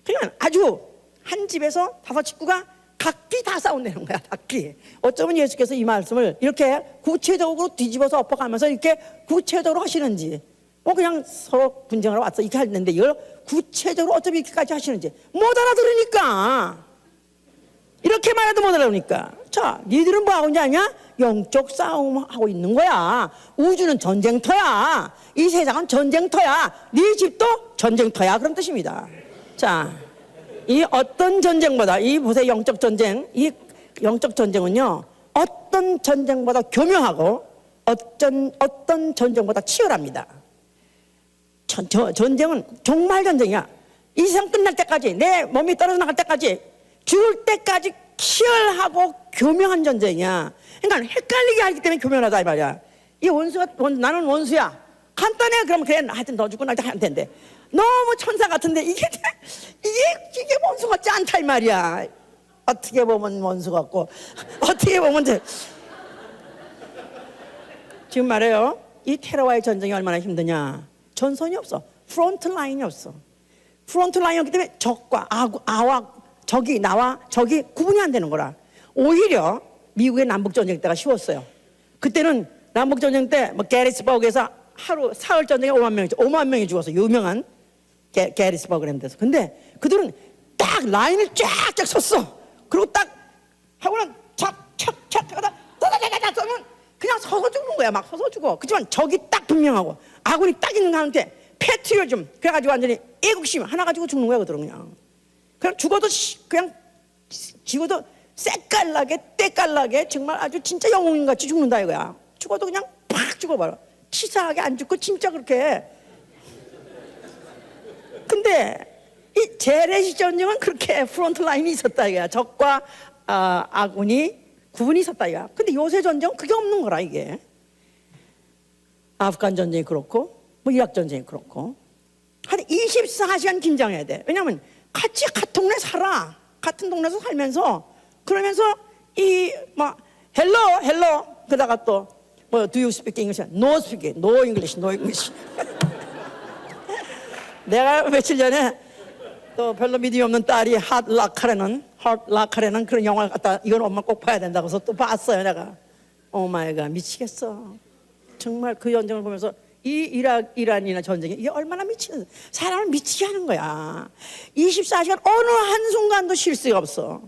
그냥 아주 한 집에서 5 식구가 각기 다 싸운다는 거야. 각기. 어쩌면 예수께서 이 말씀을 이렇게 구체적으로 뒤집어서 엎어가면서 이렇게 구체적으로 하시는지, 뭐 그냥 서로 분쟁하러 왔어 이렇게 했는데 이걸 구체적으로 어쩌면 이렇게까지 하시는지 못 알아들으니까, 이렇게 말해도 못 알아들으니까. 자, 니들은 뭐 하고 있냐? 영적 싸움하고 있는 거야. 우주는 전쟁터야. 이 세상은 전쟁터야. 네 집도 전쟁터야. 그런 뜻입니다. 자, 이 어떤 전쟁보다, 이 보세요, 영적 전쟁, 이 영적 전쟁은요 어떤 전쟁보다 교묘하고 어떤 전쟁보다 치열합니다. 전쟁은 정말 전쟁이야. 이 세상 끝날 때까지, 내 몸이 떨어져 나갈 때까지, 죽을 때까지 치열하고 교묘한 전쟁이야. 그러니까 헷갈리게 하기 때문에 교묘하다 이 말이야. 이 나는 원수야. 간단해. 그러면 그래, 하여튼 너 죽고 날 때 할 텐데. 너무 천사 같은데 이게 원수 같지 않다 이 말이야. 어떻게 보면 원수 같고 어떻게 보면 지금 말해요. 이 테러와의 전쟁이 얼마나 힘드냐. 전선이 없어. 프론트 라인이 없어. 프론트 라인이 없기 때문에 적과 적이 나와 적이 구분이 안 되는 거라. 오히려 미국의 남북전쟁 때가 쉬웠어요. 그때는 남북전쟁 때 뭐 게리스버그에서 하루 사흘 전쟁에 5만 명이 죽어서 유명한 게리스버그라는 데서. 근데 그들은 딱 라인을 쫙쫙 섰어. 그리고 딱 하고는 착착착 하다 따다다다다 쏘면 그냥 서서 죽는 거야. 막 서서 죽어. 그렇지만 적이 딱 분명하고 아군이 딱 있는 가운데 패트리오즘, 그래가지고 완전히 애국심 하나 가지고 죽는 거야. 그들은 그냥 죽어도 그냥 죽어도 새깔나게 때깔나게 정말 아주 진짜 영웅인같이 죽는다 이거야. 죽어도 그냥 팍 죽어버려. 치사하게 안 죽고 진짜 그렇게. 근데 이 재래식 전쟁은 그렇게 프론트 라인이 있었다 이거야. 적과 아군이 구분이 있었다 이거야. 근데 요새 전쟁은 그게 없는 거라 이게. 아프간 전쟁이 그렇고 뭐 이라크 전쟁이 그렇고 한 24시간 긴장해야 돼. 왜냐하면 같이 같은 동네 살아. 같은 동네에서 살면서 그러면서 이 막 헬로 그러다가 또 뭐 do you speak English? No speak, no English, no English. 내가 며칠 전에 또 별로 믿음이 없는 딸이 핫라카레는 그런 영화를 갖다 이건 엄마 꼭 봐야 된다고 해서 또 봤어요. 내가 오 마이 갓 미치겠어. 정말 그 전쟁을 보면서 이 이란이나 전쟁이 이게 얼마나 미치는, 사람을 미치게 하는 거야. 24시간 어느 한순간도 쉴 수가 없어.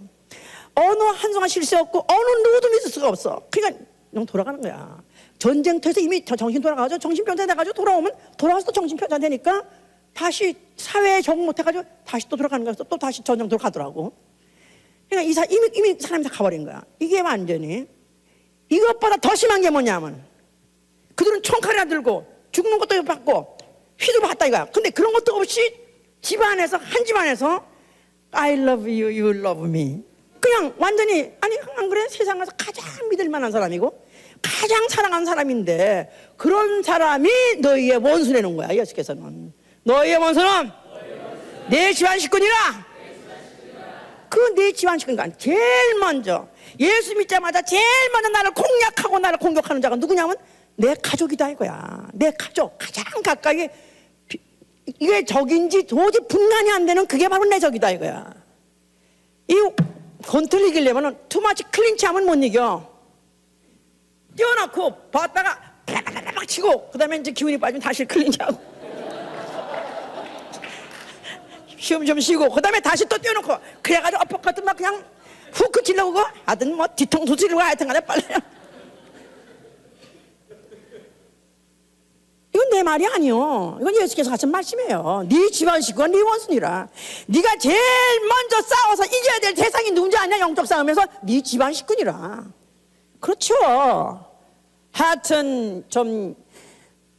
어느 한순간 쉴 수 없고 어느 누구도 믿을 수가 없어. 그러니까 너무 돌아가는 거야. 전쟁터에서 이미 정신 돌아가죠. 정신병자 돼가지고 돌아오면 돌아와서 또 정신병자 되니까 다시 사회에 적응 못해가지고 다시 또 돌아가는 거야. 또 다시 전쟁터로 가더라고. 그러니까 이미 사람이 다 가버린 거야. 이게 완전히. 이것보다 더 심한 게 뭐냐면 그들은 총칼이나 들고 죽는 것도 받고 휘도 봤다 이거야. 근데 그런 것도 없이 집안에서 한 집안에서 I love you, you love me. 그냥 완전히, 아니 안 그래? 세상에서 가장 믿을 만한 사람이고 가장 사랑하는 사람인데 그런 사람이 너희의 원수라는 거야. 예수께서는 너희의 원수는 내 집안 식구니라. 그 내 집안 식구니까 제일 먼저 예수 믿자마자 제일 먼저 나를 공략하고 나를 공격하는 자가 누구냐면 내 가족이다 이거야. 내 가족, 가장 가까이, 이게 적인지 도저히 분간이 안 되는 그게 바로 내 적이다 이거야. 이 권투를 이기려면 투마치 클린치 하면 못 이겨. 띄워놓고 봤다가 막 치고 그 다음에 이제 기운이 빠지면 다시 클린치하고 쉬움 좀 쉬고 그 다음에 다시 또 띄워놓고 그래가지고 어퍼컷 막 그냥 후크 치려고 하든 뭐 뒤통수 치려고 하여튼 간에 빨리. 이건 내 말이 아니요. 이건 예수께서 하신 말씀이에요. 네 집안 식구가 네 원수니라. 네가 제일 먼저 싸워서 이겨야 될 대상이 누군지 아냐? 영적 싸움에서 네 집안 식구니라. 그렇죠. 하여튼 좀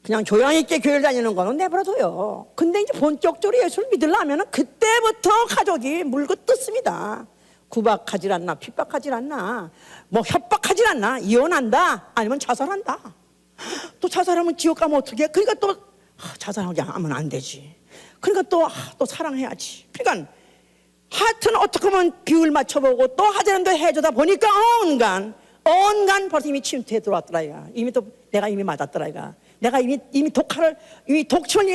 그냥 교양 있게 교회를 다니는 거는 내버려둬요. 근데 이제 본격적으로 예수를 믿으려면 그때부터 가족이 물고 뜯습니다. 구박하질 않나, 핍박하질 않나, 뭐 협박하질 않나, 이혼한다, 아니면 자살한다. 또 자살하면 지옥 가면 어떡해? 그러니까 또 자살하게 하면 안 되지. 그러니까 또 사랑해야지. 그러니까 하여튼 어떻게 하면 비율 맞춰보고 또 하자는 데 해주다 보니까 온갖 벌써 이미 침투에 들어왔더라 이가. 내가 이미 맞았더라 이가. 내가 이미 독침을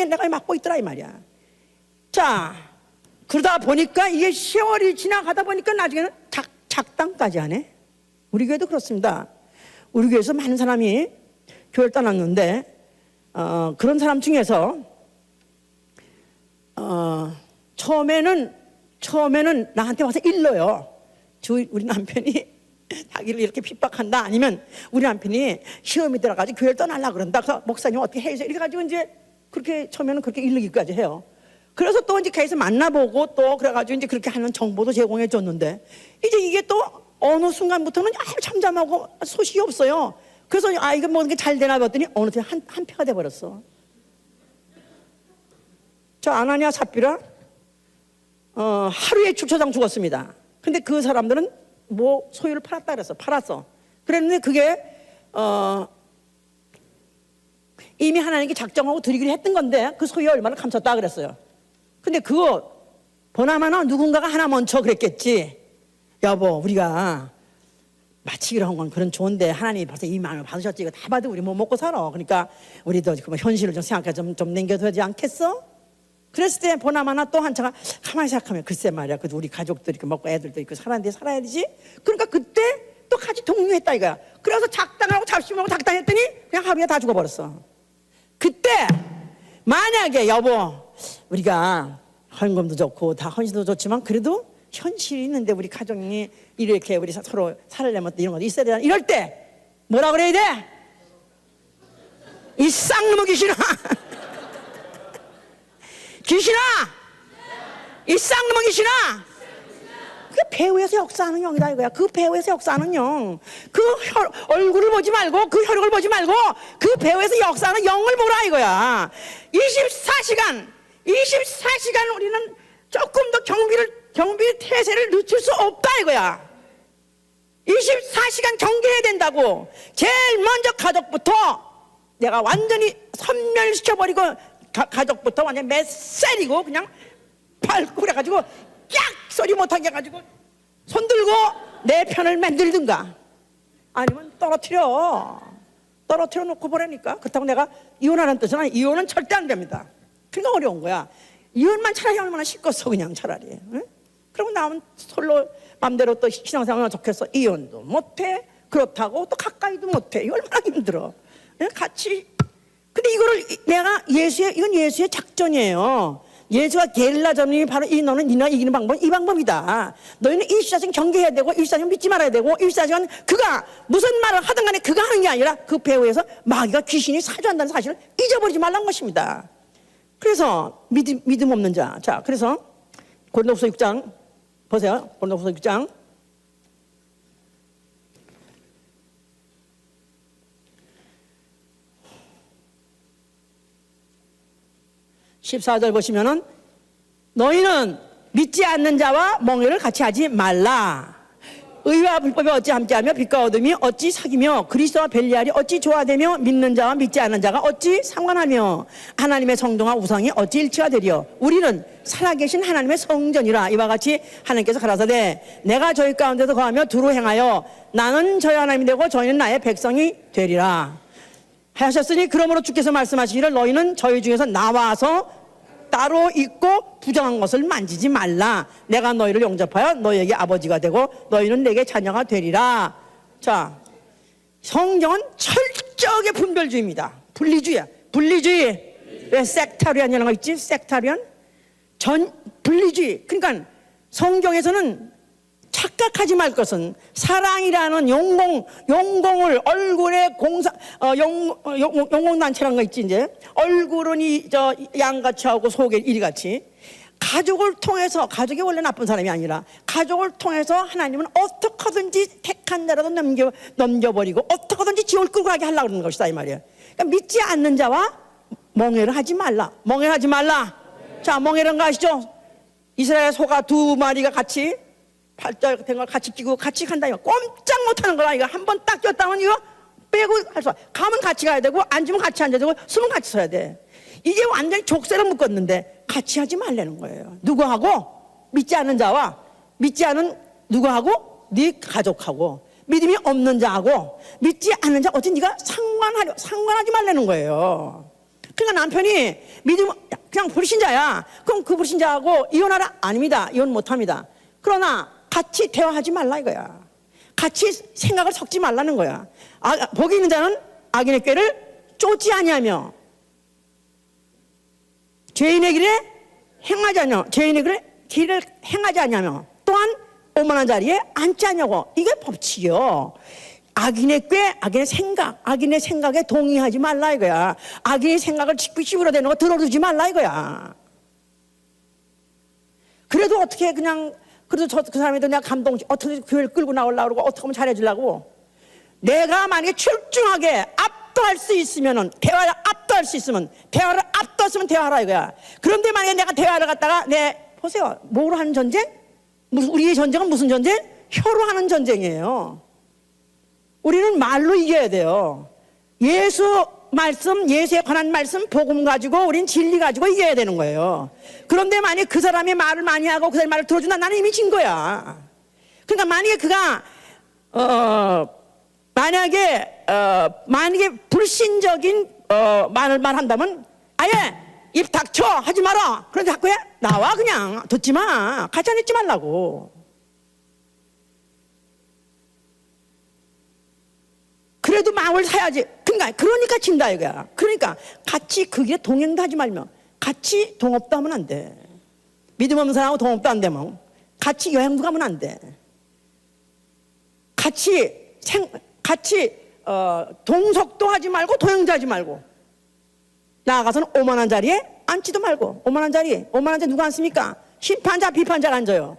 내가 맞고 있더라 이 말이야. 자, 그러다 보니까 이게 세월이 지나가다 보니까 나중에는 작당까지 하네. 우리 교회도 그렇습니다. 우리 교회에서 많은 사람이 교회를 떠났는데 그런 사람 중에서 처음에는 나한테 와서 일러요. 우리 남편이 자기를 이렇게 핍박한다, 아니면 우리 남편이 시험이 들어가지고 교회를 떠나려고 그런다. 그래서 목사님 어떻게 해주세요? 이래가지고 이제 그렇게 처음에는 그렇게 일르기까지 해요. 그래서 또 이제 가서 만나보고 또 그래가지고 이제 그렇게 하는 정보도 제공해 줬는데 이제 이게 또 어느 순간부터는 아주 잠잠하고 소식이 없어요. 그래서 이거 뭐 이게 잘 되나 봤더니 어느 때 한 패가 돼버렸어. 저 아나니아 삽비라 하루에 주차장 죽었습니다. 근데 그 사람들은 뭐 소유를 팔았다 그랬어. 팔았어. 그랬는데 그게 이미 하나님께 작정하고 드리기로 했던 건데 그 소유 얼마나 감췄다 그랬어요. 근데 그거 보나마나 누군가가 하나 먼저 그랬겠지. 여보, 우리가 마치기로 한 건 그런 좋은데 하나님이 벌써 이 마음을 받으셨지. 이거 다 받으 우리 뭐 먹고 살아. 그러니까 우리도 그 현실을 좀 생각해 좀 남겨둬야 되지 않겠어? 그랬을 때 보나마나 또 한차가 가만히 생각하면 글쎄 말이야. 그래도 우리 가족도 이렇게 먹고 애들도 있고 살아야 되지. 그러니까 그때 또 같이 동료했다 이거야. 그래서 작당하고 잡심하고 작당했더니 그냥 하루에 다 죽어버렸어. 그때 만약에 여보, 우리가 헌금도 좋고 다 헌신도 좋지만 그래도 현실이 있는데 우리 가족이 이렇게 우리 서로 살려면 이런 것도 있어야 되나, 이럴 때 뭐라 그래야 돼? 이 쌍놈의 귀신아 귀신아, 이 쌍놈의 귀신아. 그 배후에서 역사하는 영이다 이거야. 그 배후에서 역사하는 영. 그 얼굴을 보지 말고 그 혈육을 보지 말고 그 배후에서 역사하는 영을 보라 이거야. 24시간 우리는 조금 더 경비 태세를 늦출 수 없다 이거야. 24시간 경계해야 된다고. 제일 먼저 가족부터 내가 완전히 섬멸시켜버리고 가족부터 완전 매세리고 그냥 밟고 그래가지고 깍 소리 못하게 해가지고 손 들고 내 편을 만들든가 아니면 떨어뜨려 놓고 보라니까. 그렇다고 내가 이혼하는 뜻은 아니, 이혼은 절대 안 됩니다. 그러니까 어려운 거야. 이혼만 차라리 얼마나 쉽겠어 그냥 차라리. 응? 그러고 나면 솔로 맘대로 또 신앙생활 좋겠어. 이혼도 못해. 그렇다고 또 가까이도 못해. 이거 얼마나 힘들어. 응? 같이. 근데 이거를 이건 예수의 작전이에요. 예수가 게릴라전이 바로 너는 이기는 방법은 이 방법이다. 너희는 24시간 경계해야 되고 24시간 믿지 말아야 되고 24시간 그가 무슨 말을 하든 간에 그가 하는 게 아니라 그 배후에서 마귀가 귀신이 사주한다는 사실을 잊어버리지 말라는 것입니다. 그래서 믿음 없는 자. 자, 그래서 고린도후서 6장 보세요. 고린도후서 6장 14절 보시면은 너희는 믿지 않는 자와 멍에를 같이 하지 말라. 의와 불법이 어찌 함께하며 빛과 어둠이 어찌 사귀며 그리스도와 벨리알이 어찌 조화되며 믿는 자와 믿지 않는 자가 어찌 상관하며 하나님의 성도와 우상이 어찌 일치가 되리요. 우리는 살아계신 하나님의 성전이라. 이와 같이 하나님께서 가라사대 내가 저희 가운데서 거하며 두루 행하여 나는 저희 하나님이 되고 저희는 나의 백성이 되리라 하셨으니 그러므로 주께서 말씀하시기를 너희는 저희 중에서 나와서 따로 있고 부정한 것을 만지지 말라. 내가 너희를 용접하여 너희에게 아버지가 되고 너희는 내게 자녀가 되리라. 자, 성경은 철저하게 분별주의입니다. 분리주의야. 분리주의. 왜 섹타리안이라는 거 있지? 섹타리안? 분리주의. 그러니까 성경에서는 착각하지 말 것은 사랑이라는 용공을 얼굴에 용공단체라는 거 있지. 이제 얼굴은 양같이 하고 속에 이리같이. 가족을 통해서, 가족이 원래 나쁜 사람이 아니라 가족을 통해서 하나님은 어떻게 하든지 택한 자라도 넘겨버리고 어떻게 하든지 지옥을 끌고 가게 하려고 그러는 것이다 이 말이에요. 그러니까 믿지 않는 자와 멍해를 하지 말라. 멍해를 하지 말라. 자, 멍해는 거 아시죠? 이스라엘 소가 두 마리가 같이 팔자 같은 걸 같이 끼고 같이 간다 이거 꼼짝 못하는 거라. 이거 한 번 딱 꼈다면 이거 빼고 할 수 없어. 가면 같이 가야 되고 앉으면 같이 앉아야 되고 숨은 같이 서야 돼. 이게 완전히 족쇄를 묶었는데 같이 하지 말라는 거예요. 누구하고? 믿지 않는 자와 믿지 않은 누구하고? 네 가족하고 믿음이 없는 자하고 믿지 않는 자 어찌 네가 상관하지 말라는 거예요. 그러니까 남편이 믿음 그냥 불신자야. 그럼 그 불신자하고 이혼하라? 아닙니다. 이혼 못합니다. 그러나 같이 대화하지 말라 이거야. 같이 생각을 섞지 말라는 거야. 복이 있는 자는 악인의 꾀를 쫓지 아니하며 죄인의 길을 행하지 아니하며 또한 오만한 자리에 앉지 아니하고. 이게 법칙이요. 악인의 꾀, 악인의 생각에 동의하지 말라 이거야. 악인의 생각을 쥐으로 되는 거 들어주지 말라 이거야. 그래도 어떻게 그냥 그래도 그 사람에도 내가 어떻게 교회를 끌고 나오려고 그러고 어떻게 하면 잘해주려고. 내가 만약에 출중하게 압도할 수 있으면은 대화를 압도할 수 있으면 대화를 압도했으면 대화하라 이거야. 그런데 만약에 내가 대화를 갖다가 보세요. 뭐로 하는 전쟁? 우리의 전쟁은 무슨 전쟁? 혀로 하는 전쟁이에요. 우리는 말로 이겨야 돼요. 예수 말씀, 예수에 관한 말씀, 복음 가지고 우린 진리 가지고 이겨야 되는 거예요. 그런데 만약에 그 사람이 말을 많이 하고 그 사람이 말을 들어준다, 나는 이미 진 거야. 그러니까 만약에 그가 만약에 불신적인 말을 한다면 아예 입 닥쳐 하지 마라. 그런데 자꾸 해? 나와 그냥 듣지 마. 같이 안 있지 말라고. 그래도 마음을 사야지. 그러니까 진다 이거야. 그러니까 같이 그 길에 동행도 하지 말며 같이 동업도 하면 안 돼. 믿음 없는 사람하고 동업도 안 되면 같이 여행도 가면 안 돼. 같이 동석도 하지 말고 동행도 하지 말고 나아가서는 오만한 자리에 앉지도 말고. 오만한 자리 누가 앉습니까? 심판자 비판자가 앉아요.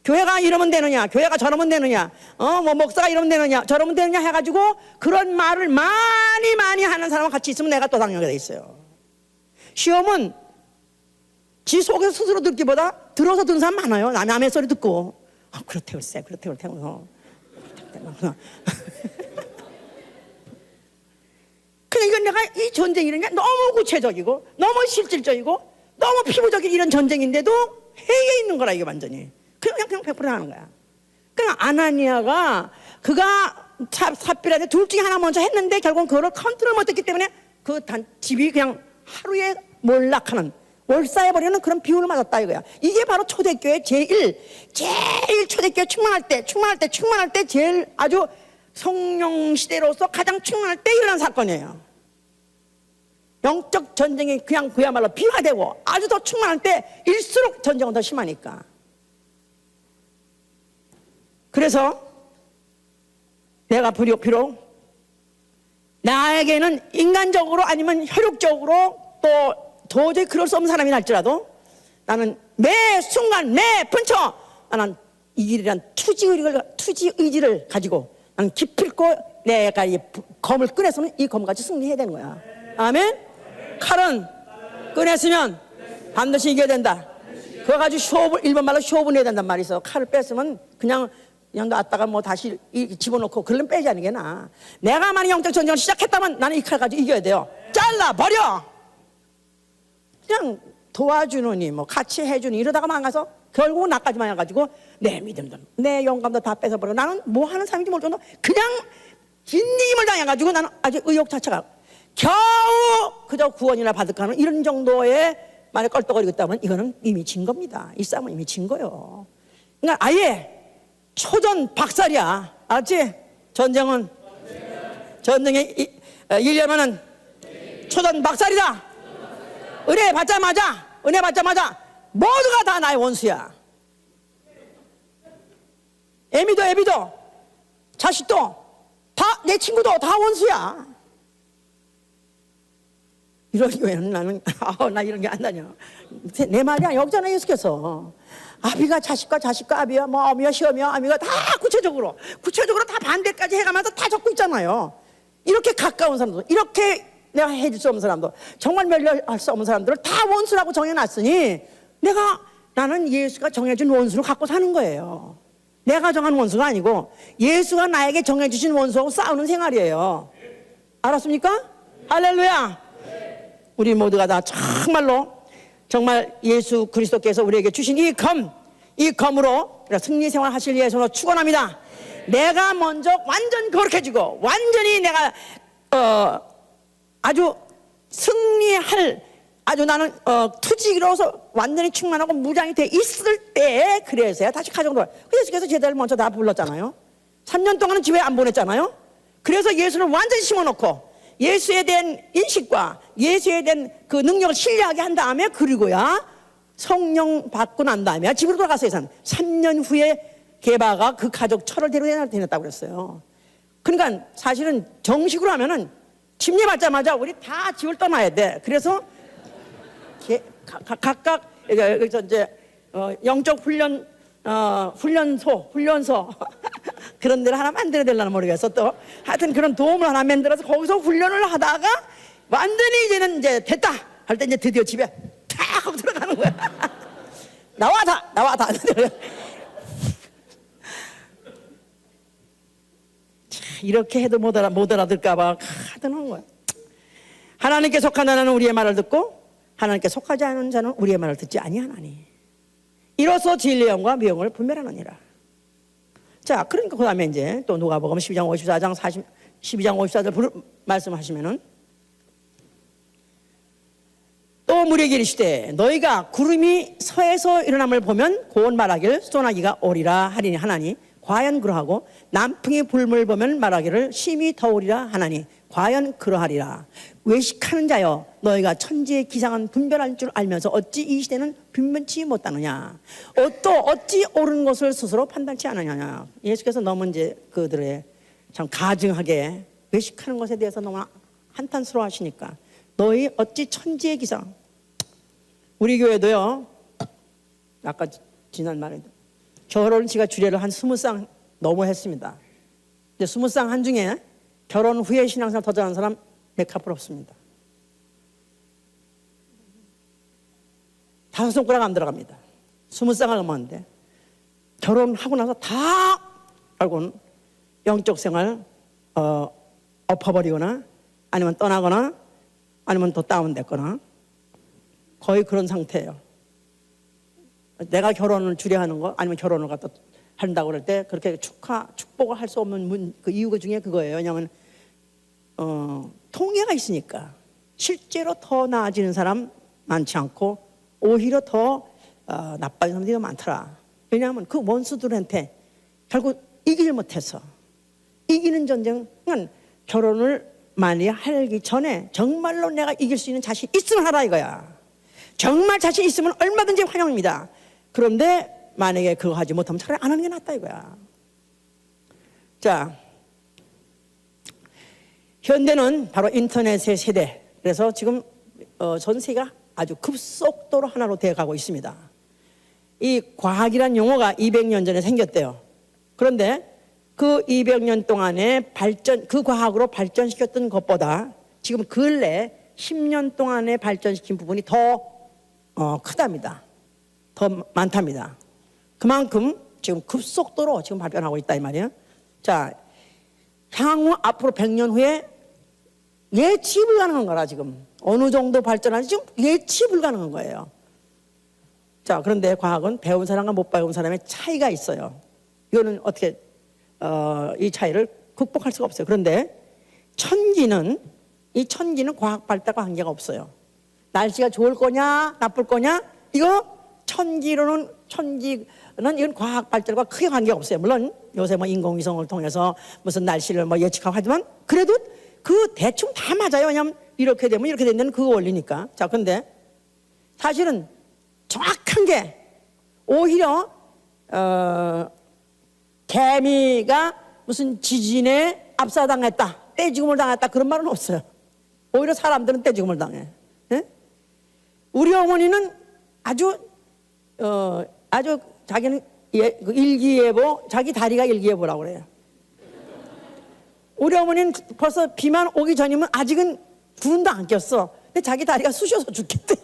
교회가 이러면 되느냐, 교회가 저러면 되느냐, 목사가 이러면 되느냐, 저러면 되느냐 해가지고 그런 말을 많이 하는 사람과 같이 있으면 내가 또 당하게 돼 있어요. 시험은 지 속에서 스스로 듣기보다 들어서 듣는 사람 많아요. 남의 소리 듣고 그렇대 글쎄 그렇대 근데 이건 내가 이 전쟁이라는 게 너무 구체적이고 너무 실질적이고 너무 피부적인 이런 전쟁인데도 해에 있는 거라. 이게 완전히 그냥 100% 하는 거야. 그냥 아나니아가 그가 삽비라한테 둘 중에 하나 먼저 했는데 결국은 그거를 컨트롤 못했기 때문에 그 집이 그냥 하루에 몰락하는, 월사해버리는 그런 비유를 맞았다 이거야. 이게 바로 초대교회 제일 초대교회 충만할 때 제일 아주 성령 시대로서 가장 충만할 때 일어난 사건이에요. 영적 전쟁이 그냥 그야말로 비화되고 아주 더 충만할 때일수록 전쟁은 더 심하니까. 그래서 내가 비록 나에게는 인간적으로 아니면 혈육적으로 또 도저히 그럴 수 없는 사람이 날지라도 나는 매 순간 매 분초 나는 이 길이란 투지 의지를 가지고 나는 기필코 내가 이 검을 꺼내서는 이 검까지 승리해야 되는 거야. 아멘. 칼은 꺼냈으면 반드시 이겨야 된다. 그거 가지고 일본 말로 쇼부 내야 된단 말이 있어. 칼을 뺐으면 그냥 그냥 놨다가 뭐 다시 집어넣고 그러면 빼지 않는 게 나아. 내가 만약 영적 전쟁을 시작했다면 나는 이 칼 가지고 이겨야 돼요. 잘라 버려. 그냥 도와주느니 뭐 같이 해주니 이러다가 망가서 결국은 나까지 망해가지고 내 믿음도 내 영감도 다 뺏어버려. 나는 뭐 하는 사람인지 모를 정도 그냥 빈님을 당해가지고 나는 아주 의욕 자체가 겨우 그저 구원이나 받을까 하는 이런 정도의 만약 껄떡거리고 있다면 이거는 이미 진 겁니다. 이 싸움은 이미 진 거예요. 그러니까 아예 초전 박살이야. 알았지? 전쟁에 이르려면은 초전 박살이다. 은혜 받자마자 모두가 다 나의 원수야. 애미도 자식도 다 내 친구도 다 원수야. 이런 교회는 나는 나 이런 게 안 다녀. 내 말이 여기잖아. 예수께서 아비가 자식과 아비와 뭐 어미와 시어미와 아미가 다 구체적으로 다 반대까지 해가면서 다 적고 있잖아요. 이렇게 가까운 사람들, 이렇게 내가 해줄 수 없는 사람들, 정말 멸려할 수 없는 사람들을 다 원수라고 정해놨으니 나는 예수가 정해준 원수를 갖고 사는 거예요. 내가 정한 원수가 아니고 예수가 나에게 정해주신 원수하고 싸우는 생활이에요. 알았습니까? 할렐루야. 우리 모두가 다 정말 예수 그리스도께서 우리에게 주신 이 검으로 승리 생활 하실 예수로 축원합니다. 내가 먼저 완전 거룩해지고 완전히 내가 아주 승리할 아주 나는 투지로서 완전히 충만하고 무장이 돼 있을 때 그래서야 다시 가정으로. 예수께서 제자를 먼저 다 불렀잖아요. 3년 동안은 집에 안 보냈잖아요. 그래서 예수를 완전히 심어놓고 예수에 대한 인식과 예수에 대한 그 능력을 신뢰하게 한 다음에 그리고야 성령 받고 난 다음에 집으로 돌아가서 3년 후에 게바가 그 가족 철을 데려다녔다고 그랬어요. 그러니까 사실은 정식으로 하면은 침례 받자마자 우리 다 집을 떠나야 돼. 그래서 각각 여기서 이제 영적 훈련소 그런 데를 하나 만들어야 되려나 모르겠어. 또 하여튼 그런 도움을 하나 만들어서 거기서 훈련을 하다가 완전히 이제는 이제 됐다 할 때 이제 드디어 집에 탁 하고 들어가는 거야. 나와 다 이렇게 해도 못 알아들까봐 하여튼 하는 거야. 하나님께 속한 자는 우리의 말을 듣고 하나님께 속하지 않은 자는 우리의 말을 듣지 아니하나니 이로써 진리의 영과 미영을 분별하느니라. 자, 그러니까 그 다음에 이제 또 누가복음 12장 54장 12장 54절 말씀하시면은 또 무리에게 이르시되 너희가 구름이 서에서 일어남을 보면 곧 말하기를 소나기가 오리라 하리니 하나니 과연 그러하고 남풍이 불물 보면 말하기를 심히 더우리라 하나니 과연 그러하리라. 외식하는 자여 너희가 천지의 기상은 분별할 줄 알면서 어찌 이 시대는 분변치 못하느냐. 또 어찌 옳은 것을 스스로 판단치 않느냐. 예수께서 너무 이제 그들의 참 가증하게 외식하는 것에 대해서 너무 한탄스러워 하시니까 너희 어찌 천지의 기상. 우리 교회도요 아까 지난 말에 결혼식가 주례를 한 20쌍 넘어 했습니다. 근데 20쌍 한 중에 결혼 후에 신앙생활 더 잘하는 사람 몇 카풀 없습니다. 5손가락 안 들어갑니다. 20쌍을 넘었는데 결혼하고 나서 다 알고는 영적 생활 엎어버리거나 아니면 떠나거나 아니면 또 다운됐거나 거의 그런 상태예요. 내가 결혼을 주례하는 거 아니면 결혼을 갖다 한다고 그럴 때 그렇게 축복을 할 수 없는 그 이유 중에 그거예요. 왜냐하면 통계가 있으니까 실제로 더 나아지는 사람 많지 않고 오히려 더 나빠진 사람들이 더 많더라. 왜냐하면 그 원수들한테 결국 이기질 못해서 이기는 전쟁은 결혼을 많이 하기 전에 정말로 내가 이길 수 있는 자신 있으면 하라 이거야. 정말 자신 있으면 얼마든지 환영입니다. 그런데 만약에 그거 하지 못하면 차라리 안 하는 게 낫다 이거야. 자, 현대는 바로 인터넷의 세대. 그래서 지금 전 세계가 아주 급속도로 하나로 되어가고 있습니다. 이 과학이란 용어가 200년 전에 생겼대요. 그런데 그 200년 동안에 그 과학으로 발전시켰던 것보다 지금 근래 10년 동안에 발전시킨 부분이 더 크답니다. 더 많답니다. 그만큼 지금 급속도로 지금 발전하고 있다 이 말이에요. 자, 향후 앞으로 100년 후에 예측 불가능한 거라 지금. 어느 정도 발전하는지 지금 예측 불가능한 거예요. 자, 그런데 과학은 배운 사람과 못 배운 사람의 차이가 있어요. 이거는 어떻게 이 차이를 극복할 수가 없어요. 그런데 천기는 과학 발달과 관계가 없어요. 날씨가 좋을 거냐 나쁠 거냐 이거 천기는 이건 과학 발달과 크게 관계가 없어요. 물론 요새 뭐 인공위성을 통해서 무슨 날씨를 뭐 예측하고 하지만 그래도 그 대충 다 맞아요. 왜냐하면 이렇게 되면 이렇게 된다는 그 원리니까. 자, 근데 사실은 정확한 게 오히려 개미가 무슨 지진에 압사당했다, 떼죽음을 당했다 그런 말은 없어요. 오히려 사람들은 떼죽음을 당해. 네? 우리 어머니는 아주 자기는 그 일기예보, 자기 다리가 일기예보라고 그래요. 우리 어머니는 벌써 비만 오기 전이면 아직은 구름도 안 꼈어. 근데 자기 다리가 쑤셔서 죽겠대.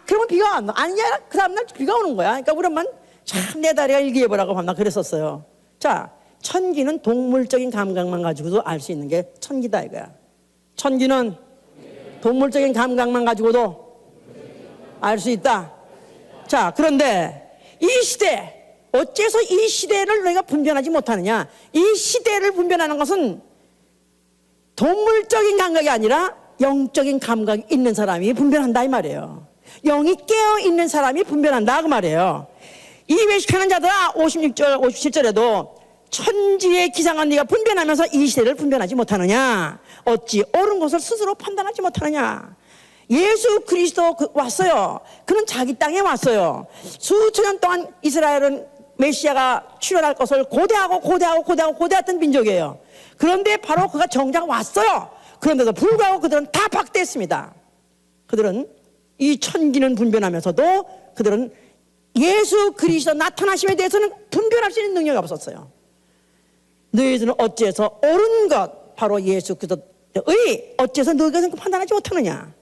그러면 비가 안 와. 아니, 그 다음날 비가 오는 거야. 그러니까 우리 엄마는 참 내 다리가 일기예보라고 밤낮 그랬었어요. 자, 천기는 동물적인 감각만 가지고도 알 수 있는 게 천기다 이거야. 천기는 동물적인 감각만 가지고도 알 수 있다. 자, 그런데 이 시대, 어째서 이 시대를 너희가 분별하지 못하느냐? 이 시대를 분별하는 것은 동물적인 감각이 아니라 영적인 감각이 있는 사람이 분별한다 이 말이에요. 영이 깨어있는 사람이 분별한다 그 말이에요. 이 외식하는 자들아 56절 57절에도 천지의 기상한 네가 분별하면서 이 시대를 분별하지 못하느냐? 어찌 옳은 것을 스스로 판단하지 못하느냐? 예수 그리스도 왔어요. 그는 자기 땅에 왔어요. 수천 년 동안 이스라엘은 메시아가 출현할 것을 고대했던 민족이에요. 그런데 바로 그가 정작 왔어요. 그런데도 불구하고 그들은 다 박대했습니다. 그들은 이 천기는 분별하면서도 그들은 예수 그리스도 나타나심에 대해서는 분별할 수 있는 능력이 없었어요. 너희들은 어째서 옳은 것 바로 예수 그리스도의 어째서 너희가 판단하지 못하느냐?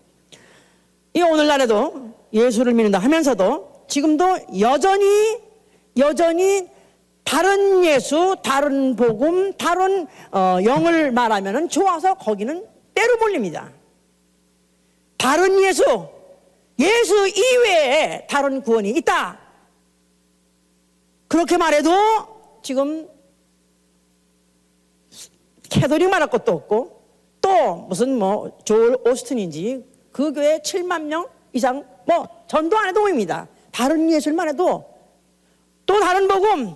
이 오늘날에도 예수를 믿는다 하면서도 지금도 여전히 다른 예수, 다른 복음, 다른 영을 말하면 좋아서 거기는 때로 몰립니다. 다른 예수 이외에 다른 구원이 있다. 그렇게 말해도 지금 캐톨릭 말할 것도 없고 또 무슨 뭐 조엘 오스틴인지 그 교회 7만 명 이상 뭐 전도 안 해도 모입니다. 다른 예술만 해도 또 다른 복음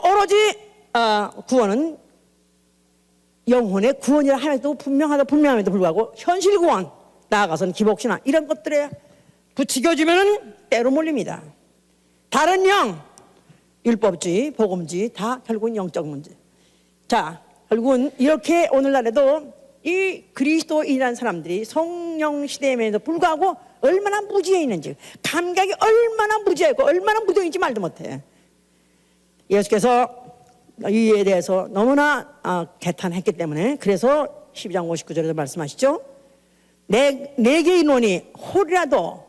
오로지 구원은 영혼의 구원이라 함에도 분명함에도 불구하고 현실 구원 나아가서는 기복신앙 이런 것들에 부추겨주면은 때로 몰립니다. 다른 영 율법주의 복음주의 다 결국은 영적 문제. 자, 결국은 이렇게 오늘날에도 이 그리스도인이라는 사람들이 성령 시대임에도 불구하고 얼마나 무지해 있는지, 감각이 얼마나 무지하고 얼마나 무동인지 말도 못해. 예수께서 이에 대해서 너무나 개탄했기 때문에 그래서 12장 59절에도 말씀하시죠. 내게 이노니 홀이라도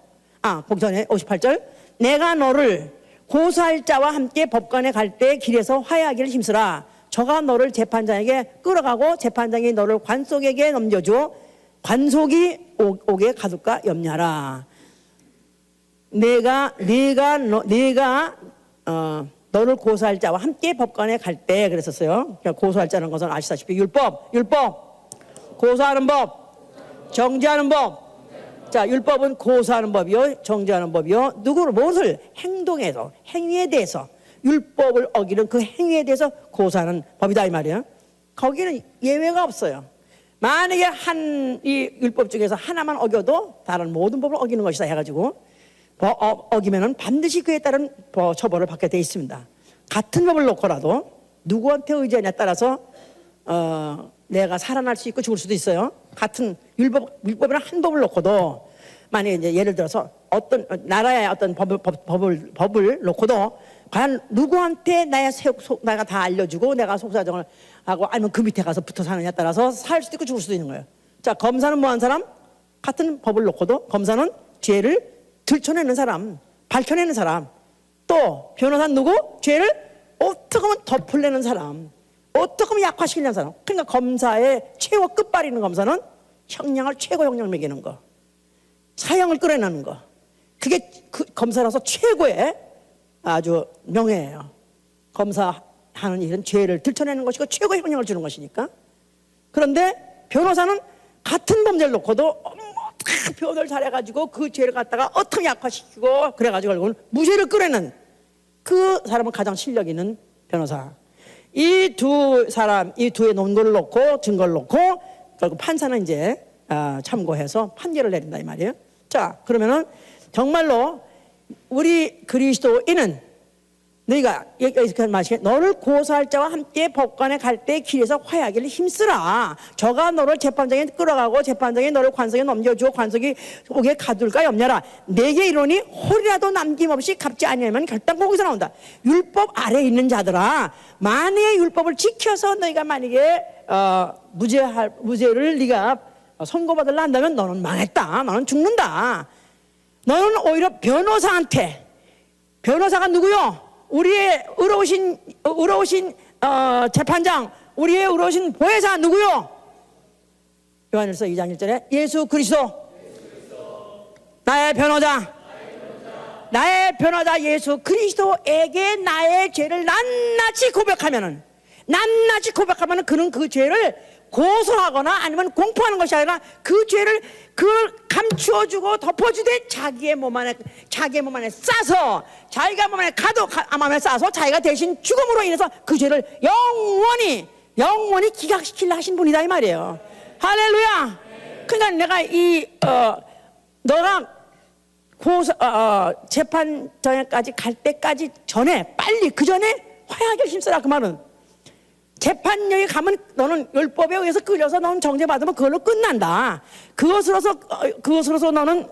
보기 전에 58절 내가 너를 고소할 자와 함께 법관에 갈 때 길에서 화해하기를 힘쓰라. 저가 너를 재판장에게 끌어가고 재판장이 너를 관속에게 넘겨주어 관속이 오게 가둘까 염려하라. 내가 너를 고소할 자와 함께 법관에 갈 때 그랬었어요. 그러니까 고소할 자는 것은 아시다시피 율법 고소하는 법, 정죄하는 법. 자, 율법은 고소하는 법이요, 정죄하는 법이요. 무엇을 행동해서 행위에 대해서 율법을 어기는 그 행위에 대해서 고소하는 법이다 이 말이에요. 거기는 예외가 없어요. 만약에 이 율법 중에서 하나만 어겨도 다른 모든 법을 어기는 것이다 해가지고 어기면은 반드시 그에 따른 처벌을 받게 돼 있습니다. 같은 법을 놓고라도 누구한테 의지하냐에 따라서 내가 살아날 수 있고 죽을 수도 있어요. 같은 율법이나 한 법을 놓고도 만약에 이제 예를 들어서 어떤 나라의 어떤 법을 놓고도 과연 누구한테 내가 다 알려주고 내가 속사정을 하고 아니면 그 밑에 가서 붙어 사느냐에 따라서 살 수도 있고 죽을 수도 있는 거예요. 자, 검사는 뭐한 사람? 같은 법을 놓고도 검사는 죄를 들춰내는 사람, 밝혀내는 사람. 또 변호사는 누구? 죄를 어떻게 하면 덮으려는 사람, 어떻게 하면 약화시키려는 사람. 그러니까 검사의 최고 끝발이 있는 검사는 형량을 최고 형량을 매기는 거, 사형을 끌어내는 거. 그게 그 검사라서 최고의 아주 명예예요. 검사하는 일은 죄를 들춰내는 것이고 최고의 형량을 주는 것이니까. 그런데 변호사는 같은 범죄를 놓고도 변호를 잘해가지고 그 죄를 갖다가 어떻게 약화시키고 그래가지고 결국은 무죄를 끌어내는 그 사람은 가장 실력 있는 변호사. 이 두 사람, 이 두의 논거를 놓고 증거를 놓고 결국 판사는 이제 참고해서 판결을 내린다 이 말이에요. 자, 그러면은 정말로 우리 그리스도인은 너희가 이렇게 마시게 너를 고소할 자와 함께 법관에 갈 때 길에서 화해하기를 힘쓰라. 저가 너를 재판장에 끌어가고 재판장에 너를 관석에 넘겨주고 관석이 오게 가둘까 염려라. 내게 이르노니 홀이라도 남김없이 갚지 아니하면 결단 거기서 나온다. 율법 아래에 있는 자들아, 만약에 율법을 지켜서 너희가 만약에 무죄를 네가 선고받으려 한다면 너는 망했다. 너는 죽는다. 너는 오히려 변호사한테, 변호사가 누구요? 우리의 의로우신 재판장, 우리의 의로우신 보혜사 누구요? 요한일서 2장 1절에 예수 그리스도, 나의 변호자, 나의 변호자 예수 그리스도에게 나의 죄를 낱낱이 고백하면은 그는 그 죄를 고소하거나 아니면 공포하는 것이 아니라 그 죄를 그걸 감추어주고 덮어주되 자기의 몸 안에 싸서, 자기가 몸 안에 암암에 싸서 자기가 대신 죽음으로 인해서 그 죄를 영원히 기각시키려 하신 분이다 이 말이에요. 할렐루야. 그러니까 내가 너가 재판정에까지 갈 때까지 전에 빨리 그 전에 화해하기를 힘쓰라 그 말은. 재판정에 가면 너는 율법에 의해서 끌려서 너는 정죄받으면 그걸로 끝난다. 그것으로서 너는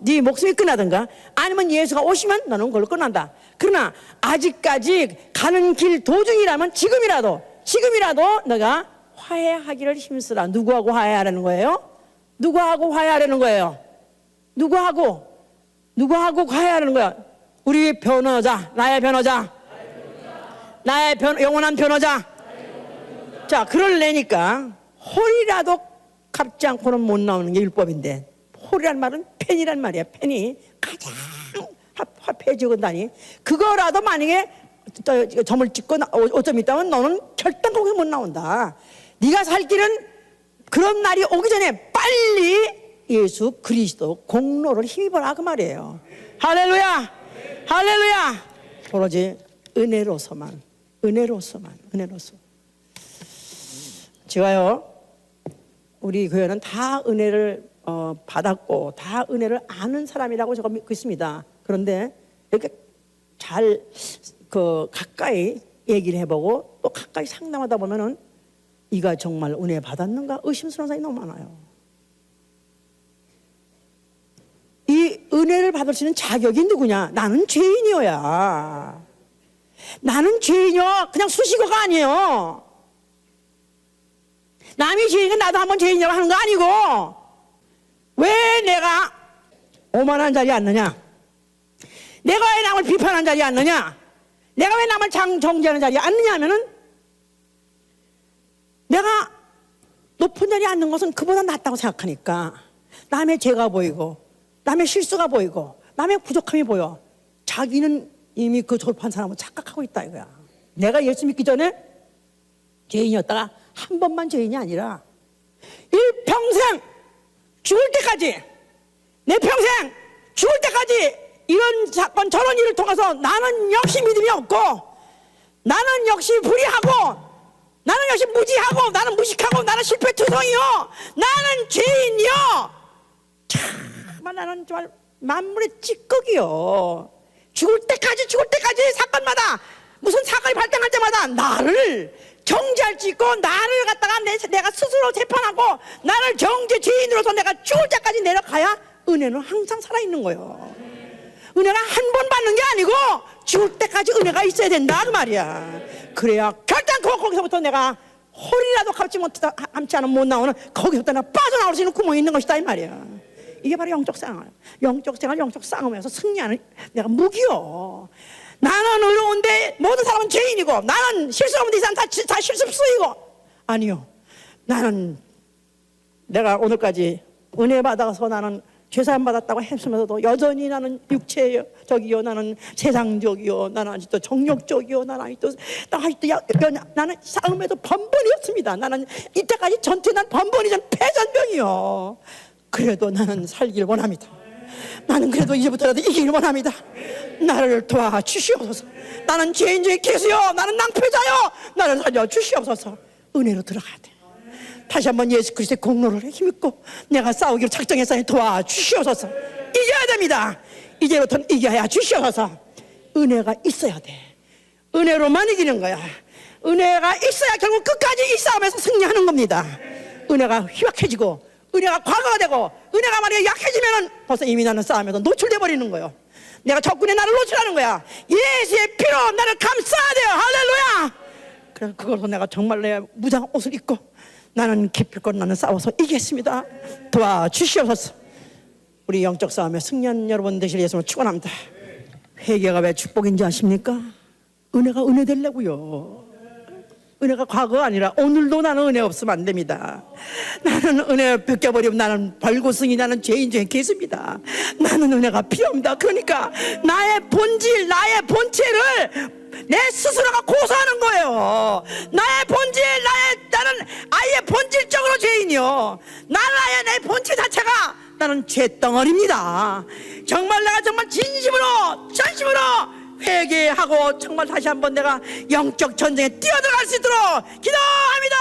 네 목숨이 끝나든가 아니면 예수가 오시면 너는 그걸로 끝난다. 그러나 아직까지 가는 길 도중이라면 지금이라도 너가 화해하기를 힘쓰라. 누구하고 화해하라는 거예요? 누구하고 화해하라는 거예요? 누구하고 화해하라는 거야? 우리 변호자, 나의 변호자, 나의 영원한 변호자. 자, 그러려니까 홀이라도 갚지 않고는 못 나오는 게 율법인데, 홀이란 말은 펜이란 말이야. 펜이 가장 화폐지고다니 그거라도 만약에 점을 찍고 5점 있다면 너는 결단코에서 못 나온다. 네가 살 길은 그런 날이 오기 전에 빨리 예수 그리스도 공로를 힘입어라 그 말이에요. 할렐루야. 할렐루야. 오로지 은혜로서만. 제가요, 우리 교회는 다 은혜를 받았고 다 은혜를 아는 사람이라고 제가 믿고 있습니다. 그런데 이렇게 잘 가까이 얘기를 해보고 또 가까이 상담하다 보면은 이가 정말 은혜 받았는가 의심스러운 사람이 너무 많아요. 이 은혜를 받을 수 있는 자격이 누구냐? 나는 죄인이어야. 나는 죄인이요. 그냥 수식어가 아니에요. 남이 죄인이니까 나도 한번 죄인이라고 하는 거 아니고, 왜 내가 오만한 자리에 앉느냐? 내가 왜 남을 비판하는 자리에 앉느냐? 내가 왜 남을 정죄하는 자리에 앉느냐 하면은 내가 높은 자리에 앉는 것은 그보다 낫다고 생각하니까 남의 죄가 보이고 남의 실수가 보이고 남의 부족함이 보여. 자기는 이미 그 졸업한 사람은 착각하고 있다 이거야. 내가 예수 믿기 전에 죄인이었다가 한 번만 죄인이 아니라 일평생 죽을 때까지, 내 평생 죽을 때까지 이런 사건 저런 일을 통해서 나는 역시 믿음이 없고, 나는 역시 불의하고, 나는 역시 무지하고, 나는 무식하고, 나는 실패투성이요, 나는 죄인이요. 참 나는 정말 만물의 찌꺼기요. 죽을 때까지 사건마다, 무슨 사건이 발생할 때마다 나를 정죄할 수 있고, 나를 갖다가 내가 스스로 재판하고 나를 정죄 죄인으로서 내가 죽을 때까지 내려가야 은혜는 항상 살아있는 거예요. 은혜가 한 번 받는 게 아니고 죽을 때까지 은혜가 있어야 된다 그 말이야. 그래야 결단코 거기서부터 내가 홀이라도 갚지 않으면 못 나오는, 거기서부터 내가 빠져나올 수 있는 구멍이 있는 것이다 이 말이야. 이게 바로 영적 생활, 영적 싸움에서 승리하는 내가 무기요. 나는 의로운데 모든 사람은 죄인이고, 나는 실수 없는데 이 사람 다 실습수이고. 아니요, 나는 내가 오늘까지 은혜 받아서 나는 죄사함 받았다고 했으면서도 여전히 나는 육체적이요, 나는 세상적이요, 나는 아직도 정욕적이요, 나는 나는 싸움에도 번번이었습니다. 나는 이때까지 전투에 난 번번이전 패전병이요. 그래도 나는 살길 원합니다. 나는 그래도 이제부터라도 이기길 원합니다. 나를 도와주시옵소서. 나는 죄인 중에 계수요, 나는 낭패자요, 나를 살려주시옵소서. 은혜로 들어가야 돼. 다시 한번 예수 그리스도의 공로를 힘입고 내가 싸우기로 작정했으니 도와주시옵소서. 이겨야 됩니다. 이제부터는 이겨야 주시옵소서. 은혜가 있어야 돼. 은혜로만 이기는 거야. 은혜가 있어야 결국 끝까지 이 싸움에서 승리하는 겁니다. 은혜가 희박해지고, 은혜가 과거가 되고, 은혜가 만약에 약해지면은 벌써 이미 나는 싸움에서 노출돼 버리는 거예요. 내가 적군의 나를 노출하는 거야. 예수의 피로 나를 감싸야 돼요. 할렐루야. 그래서 그걸로 내가 정말 내 무장 옷을 입고 나는 기필코 나는 싸워서 이기겠습니다. 도와주시옵소서. 우리 영적 싸움에 승리한 여러분 되실 예수님을 축원합니다. 회개가 왜 축복인지 아십니까? 은혜가 은혜 되려고요. 은혜가 과거가 아니라 오늘도 나는 은혜 없으면 안 됩니다. 나는 은혜 벗겨버리면 나는 벌고승이, 나는 죄인 중에 계십니다. 나는 은혜가 필요합니다. 그러니까 나의 본질, 나의 본체를 내 스스로가 고소하는 거예요. 나의 본질, 나는 아예 본질적으로 죄인이요. 나는 아예 내 본질 자체가 나는 죄덩어리입니다. 정말 내가 정말 전심으로 회개하고 정말 다시 한번 내가 영적 전쟁에 뛰어들어갈 수 있도록 기도합니다.